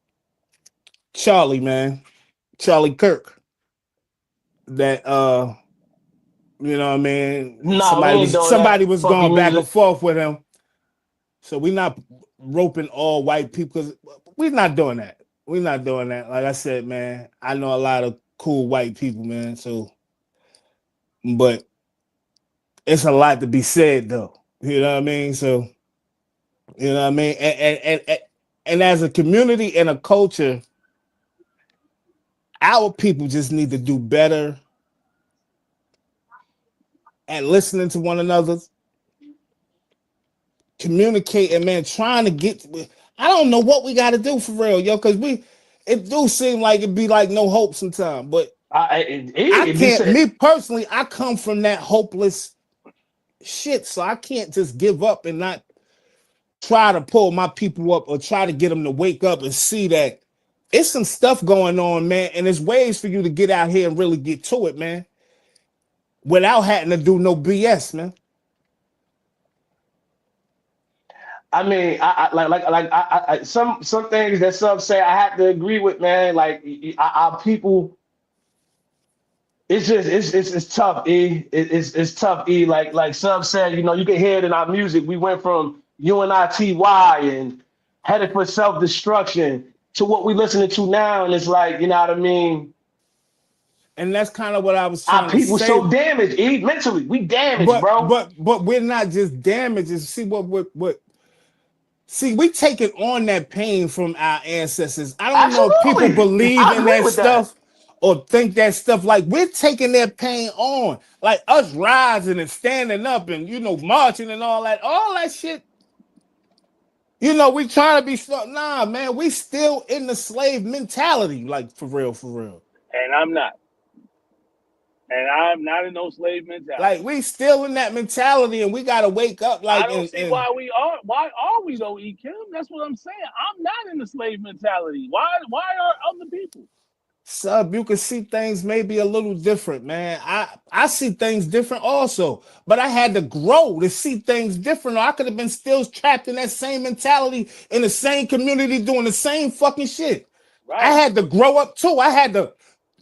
Charlie, man, Charlie Kirk, that you know what I mean, somebody was going back and forth with him. So we're not roping all white people because we're not doing that. We're not doing that. Like I said, man, I know a lot of cool white people, man. So, but it's a lot to be said, though. You know what I mean? So, you know what I mean? And as a community and a culture, our people just need to do better at listening to one another, communicating, man, trying to get. I don't know what we got to do for real, yo, because it do seem like it be like no hope sometimes. But I can't. Me personally, I come from that hopeless shit, so I can't just give up and not try to pull my people up or try to get them to wake up and see that it's some stuff going on, man, and there's ways for you to get out here and really get to it, man, without having to do no BS, man. I mean, I some things that some say I have to agree with, man. Like our people, it's just it's tough. It's tough. Like some said, you know, you can hear it in our music. We went from UNITY and headed for self-destruction to what we listening to now, and it's like, you know what I mean. And that's kind of what I was trying to say. Our people so damaged, mentally. We damaged, bro. But we're not just damaged. See what. See, we taking on that pain from our ancestors. I don't know if people believe in that stuff or think that stuff. Like, we're taking their pain on. Like us rising and standing up and, you know, marching and all that shit. You know, we trying to be strong. Nah, man, we still in the slave mentality. Like, for real. And I'm not. And I'm not in no slave mentality. Like, we still in that mentality, and we gotta wake up. Like, I don't see why we are. Why are we though, E. Kim? That's what I'm saying. I'm not in the slave mentality. Why are other people? Sub, you can see things maybe a little different, man. I see things different also, but I had to grow to see things different, or I could have been still trapped in that same mentality in the same community doing the same fucking shit. Right. I had to grow up too. I had to.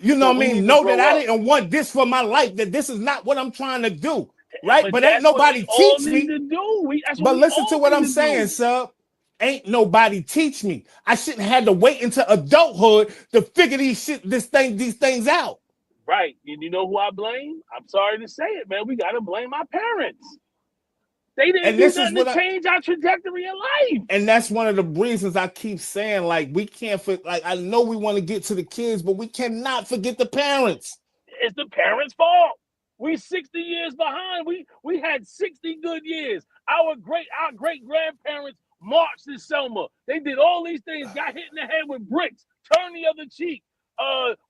You know what I mean? Know that I didn't want this for my life, that this is not what I'm trying to do, right? But ain't nobody teach me. But listen to what I'm saying, sub. Ain't nobody teach me. I shouldn't have to wait until adulthood to figure these things out. Right. And you know who I blame? I'm sorry to say it, man. We got to blame our parents. They didn't And do this is nothing to what change our trajectory in life. and that's one of the reasons I keep saying, like, we can't like, I know we want to get to the kids, but we cannot forget the parents. It's the parents' fault. We 60 years behind. We had 60 good years. Our great grandparents marched in Selma. They did all these things, got hit in the head with bricks, turned the other cheek.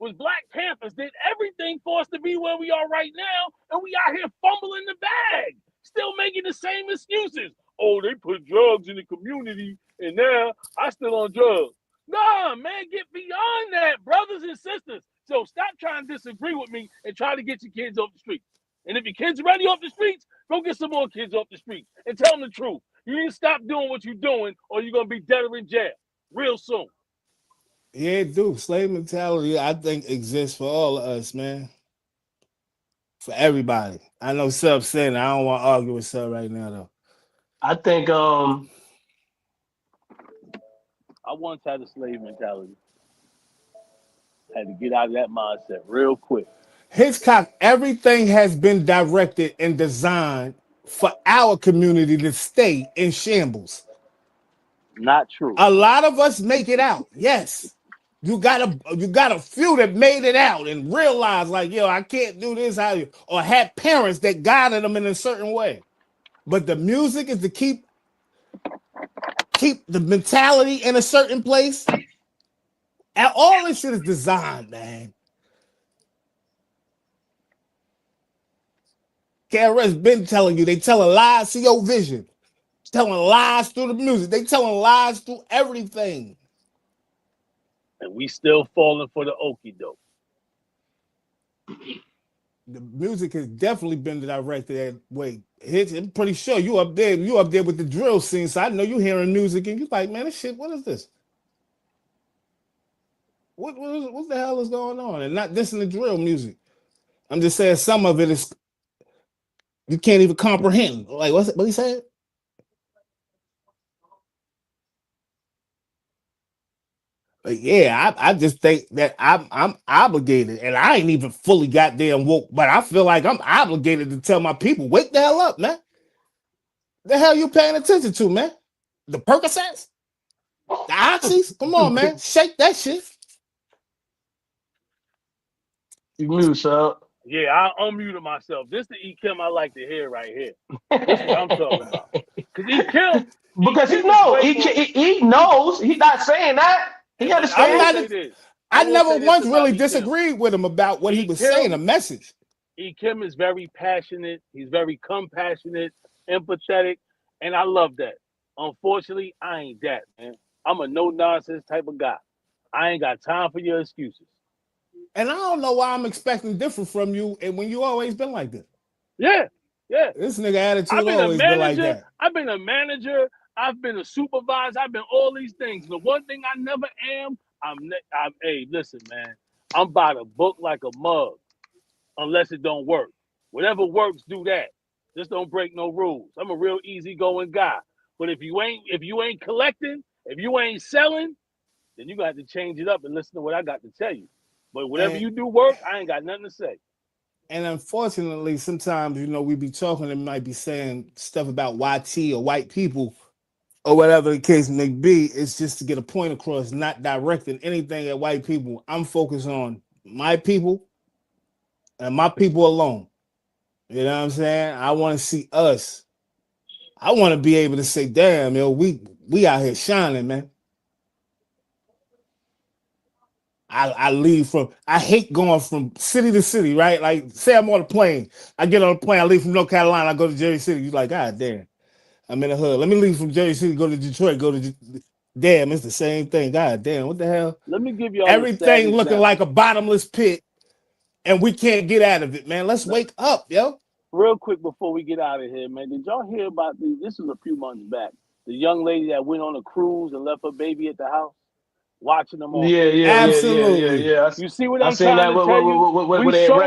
Was Black Panthers, did everything for us to be where we are right now, and we out here fumbling the bag, still making the same excuses. Oh, they put drugs in the community, and now I still on drugs. Nah, man, get beyond that, brothers and sisters. So stop trying to disagree with me and try to get your kids off the streets. And if your kids are ready off the streets, go get some more kids off the streets and tell them the truth. You need to stop doing what you're doing, or you're gonna be dead or in jail real soon. Yeah, dude. Slave mentality, I think, exists for all of us, man. For everybody. I know Sub saying I don't want to argue with Sub right now, though. I think I once had a slave mentality. Had to get out of that mindset real quick. Hitchcock, everything has been directed and designed for our community to stay in shambles. Not true. A lot of us make it out. Yes. You got a few that made it out and realized, like, yo, I can't do this, or had parents that guided them in a certain way. But the music is to keep the mentality in a certain place. And all this shit is designed, man. KRS been telling you, they telling lies to your vision. Telling lies through the music. They telling lies through everything. And we still falling for the okie doke. The music has definitely been directed that way. I'm pretty sure you up there with the drill scene. So I know you hearing music and you like, man, this shit, what is this? What the hell is going on? And not dissing the drill music. I'm just saying some of it is you can't even comprehend. Like, what he said? But yeah, I just think that I'm obligated, and I ain't even fully goddamn woke, but I feel like I'm obligated to tell my people, wake the hell up, man. The hell you paying attention to, man? The Percocets? The Oxys? Come on, man. Shake that shit. You mute, sir. Yeah, I unmuted myself. This the E. Kim I like to hear right here. This is what I'm talking about. Because E. Kim, because he knows. He's not saying that. He understands. I never once really disagreed with him about what he was saying, the message. E. Kim is very passionate. He's very compassionate, empathetic, and I love that. Unfortunately, I ain't that, man. I'm a no-nonsense type of guy. I ain't got time for your excuses. And I don't know why I'm expecting different from you, and when you always been like that. Yeah. This nigga attitude always been like that. I've been a manager. I've been a supervisor. I've been all these things. The one thing I never am, hey, listen, man. I'm by the book like a mug, unless it don't work. Whatever works, do that. Just don't break no rules. I'm a real easygoing guy. But if you ain't collecting, if you ain't selling, then you got to change it up and listen to what I got to tell you. But whatever you do work, I ain't got nothing to say. And unfortunately, sometimes, we be talking and might be saying stuff about YT or white people or whatever the case may be. It's just to get a point across, not directing anything at white people. I'm focused on my people and my people alone. You know what I'm saying? I want to see us. I want to be able to say, damn, we out here shining, man. I hate going from city to city, right? Like, say I'm on a plane. I get on a plane, I leave from North Carolina, I go to Jersey City. You're like, God damn, I'm in the hood. Let me leave from Jersey City, go to Detroit, damn, it's the same thing. God damn, what the hell? Let me give y'all everything looking like a bottomless pit, and we can't get out of it, man. Let's wake up, yo. Real quick before we get out of here, man, did y'all hear about this was a few months back, the young lady that went on a cruise and left her baby at the house? Watching them all. Absolutely. Yeah. You see what I'm trying to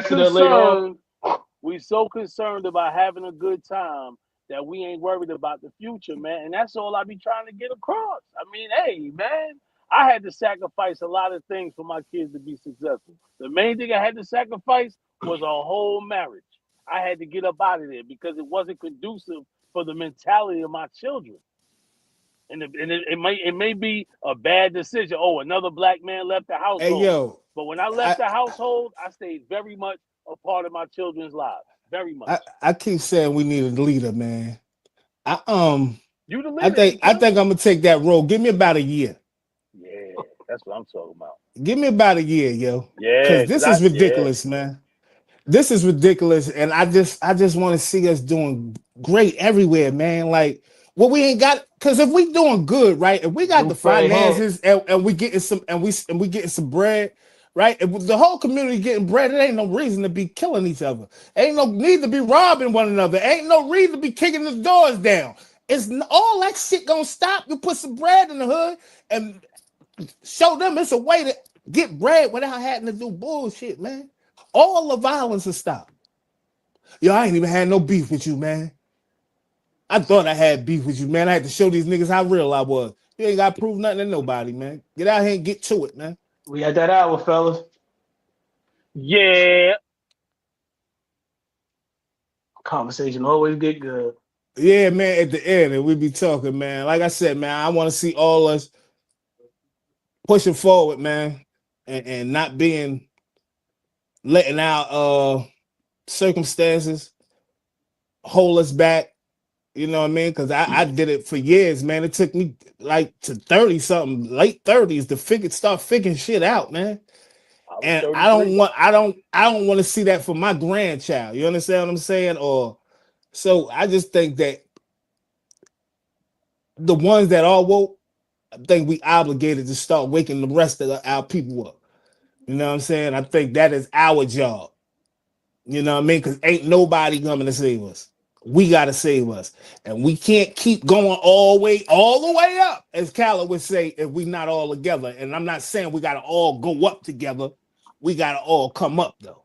tell you? We so concerned about having a good time that we ain't worried about the future, man. And that's all I be trying to get across. I mean, hey, man, I had to sacrifice a lot of things for my kids to be successful. The main thing I had to sacrifice was a whole marriage. I had to get up out of there because it wasn't conducive for the mentality of my children. And it may be a bad decision. Oh, another black man left the household. Hey, yo. But when I left the household, I stayed very much a part of my children's lives. Very much. I keep saying we need a leader, man. You the leader. I think I'm gonna take that role. Give me about a year. Yeah, that's what I'm talking about. Give me about a year, yo. Yeah, because this is ridiculous, man. This is ridiculous, and I just want to see us doing great everywhere, man. Like, well, we ain't got, because if we doing good, right? If we got the finances and we getting some and we getting some bread, right? If the whole community getting bread, it ain't no reason to be killing each other. Ain't no need to be robbing one another. Ain't no reason to be kicking the doors down. It's all that shit gonna stop. You put some bread in the hood and show them it's a way to get bread without having to do bullshit, man. All the violence will stop. Yo, I ain't even had no beef with you, man. I thought I had beef with you, man. I had to show these niggas how real I was. You ain't got to prove nothing to nobody, man. Get out here and get to it, man. We had that hour, fellas. Yeah. Conversation always get good. Yeah, man, at the end, and we be talking, man. Like I said, man, I want to see all us pushing forward, man, and not letting our circumstances hold us back. You know what I mean? Because I did it for years, man. It took me like to 30 something, late 30s to start figuring shit out, man. And I don't want to see that for my grandchild. You understand what I'm saying? So I just think that the ones that are woke, I think we obligated to start waking the rest of our people up. You know what I'm saying? I think that is our job. You know what I mean? Because ain't nobody coming to save us. We got to save us. And we can't keep going all the way up, as Khaled would say, if we not all together. And I'm not saying we got to all go up together. We got to all come up, though,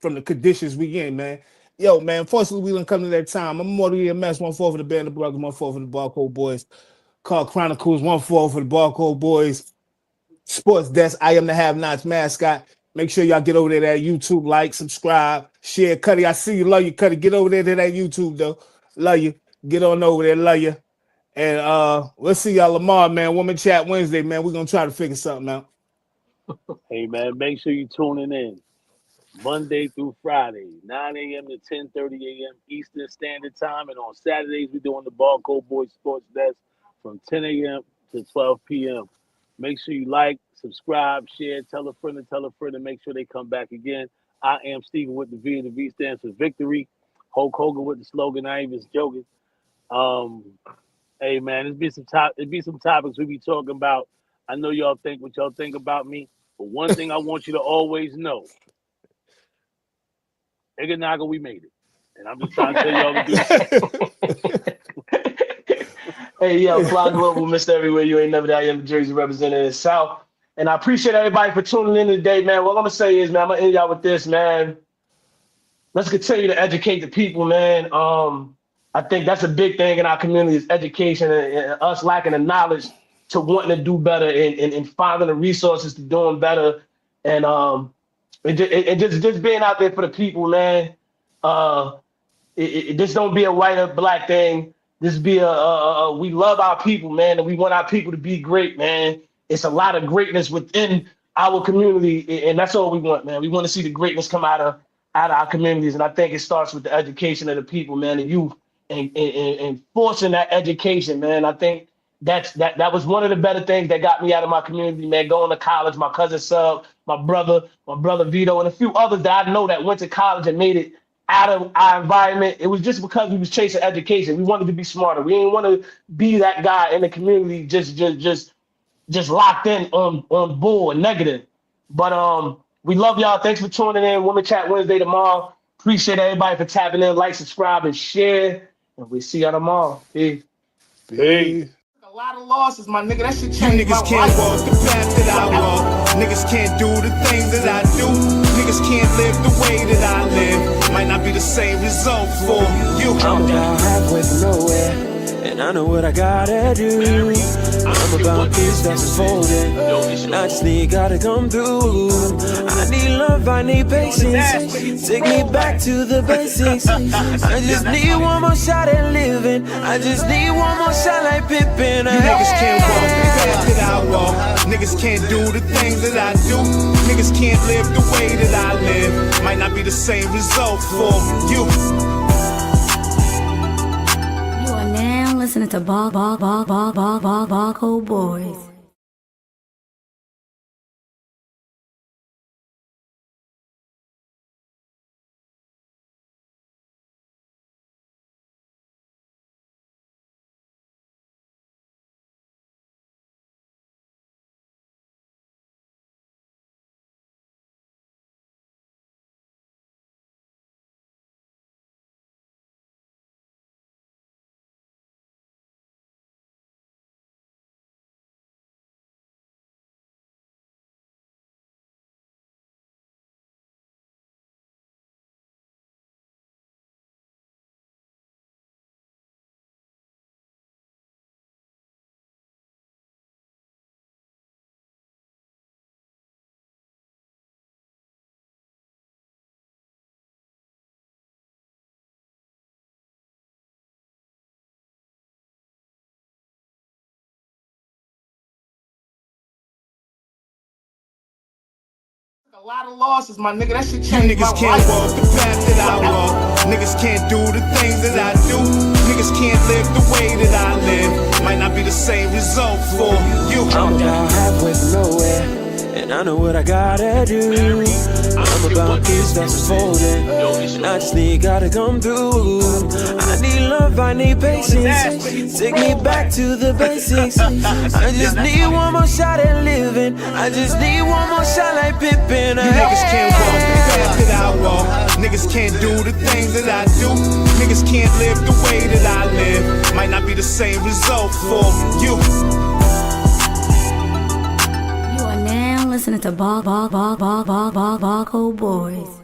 from the conditions we in, man. Yo, man, unfortunately, we done come to that time. I'm more than EMS, 1-4 for the Band of Brothers, 1-4 for the Barcode Boys. Call Chronicles, 1-4 for the Barcode Boys. Sports Desk, I am the Have-Nots mascot. Make sure y'all get over there to that YouTube, like, subscribe, share. Cuddy, I see you. Love you, Cuddy. Get over there to that YouTube, though. Love you. Get on over there. Love you. And we'll see y'all tomorrow, man. Woman Chat Wednesday, man. We're going to try to figure something out. Hey, man, make sure you're tuning in. Monday through Friday, 9 a.m. to 10:30 a.m. Eastern Standard Time. And on Saturdays, we're doing the Barcode Boys Sports Desk from 10 a.m. to 12 p.m. Make sure you like, subscribe, share, tell a friend, and make sure they come back again. I am Steven with the V, and the V stands for victory. Hulk Hogan with the slogan, I ain't just joking. Hey, man, it'd be some topics we be talking about. I know y'all think what y'all think about me, but one thing I want you to always know. Iganaga, we made it. And I'm just trying to tell y'all to do it. Hey, yo, Fly Global, Mr. Everywhere. You ain't never that. I am the Jersey representative in the South. And I appreciate everybody for tuning in today, man. What I'm going to say is, man, I'm going to end y'all with this, man. Let's continue to educate the people, man. I think that's a big thing in our community is education and us lacking the knowledge to wanting to do better and finding the resources to doing better. And just being out there for the people, man. This don't be a white or black thing. This be we love our people, man, and we want our people to be great, man. It's a lot of greatness within our community, and that's all we want, man. We want to see the greatness come out of our communities, and I think it starts with the education of the people, man, the youth, and forcing that education, man. I think that was one of the better things that got me out of my community, man. Going to college, my cousin Sub, my brother Vito, and a few others that I know that went to college and made it out of our environment. It was just because we was chasing education. We wanted to be smarter. We didn't want to be that guy in the community just locked in on bull and negative. But we love y'all. Thanks for tuning in. Women Chat Wednesday tomorrow. Appreciate everybody for tapping in. Like, subscribe, and share. And we'll see y'all tomorrow. Peace. Peace. A lot of losses, my nigga. That shit You changed my niggas can't life. walk the path that I walk. Niggas can't do the things that I do. Niggas can't live the way that I live. Might not be the same result for you. I'm about halfway from nowhere, and I know what I gotta do. I'm about peace that's unfolding, and I just need God to come through. I need love, I need patience. Take me back to the basics. I just need one more shot at living. I just need one more shot like Pippin. You niggas can't walk the path that I walk. Niggas can't do the things that I do. Niggas can't live the way that I live. Might not be the same result for you. You are now listening to Barco Boys. A lot of losses, my nigga. That shit You changed my niggas can't life. walk the path that I walk. Niggas can't do the things that I do. Niggas can't live the way that I live. Might not be the same result for you. I'm about halfway from nowhere, and I know what I gotta do. I'm about peace that's unfolding, and I just need God to come through. I need love, I need patience. Take me back to the basics. I just need one more shot at living. I just need one more shot like Pippin. You niggas can't walk the path that I walk. Niggas can't do the things that I do. Niggas can't live the way that I live. Might not be the same result for you. You are now listening to Barco Boys.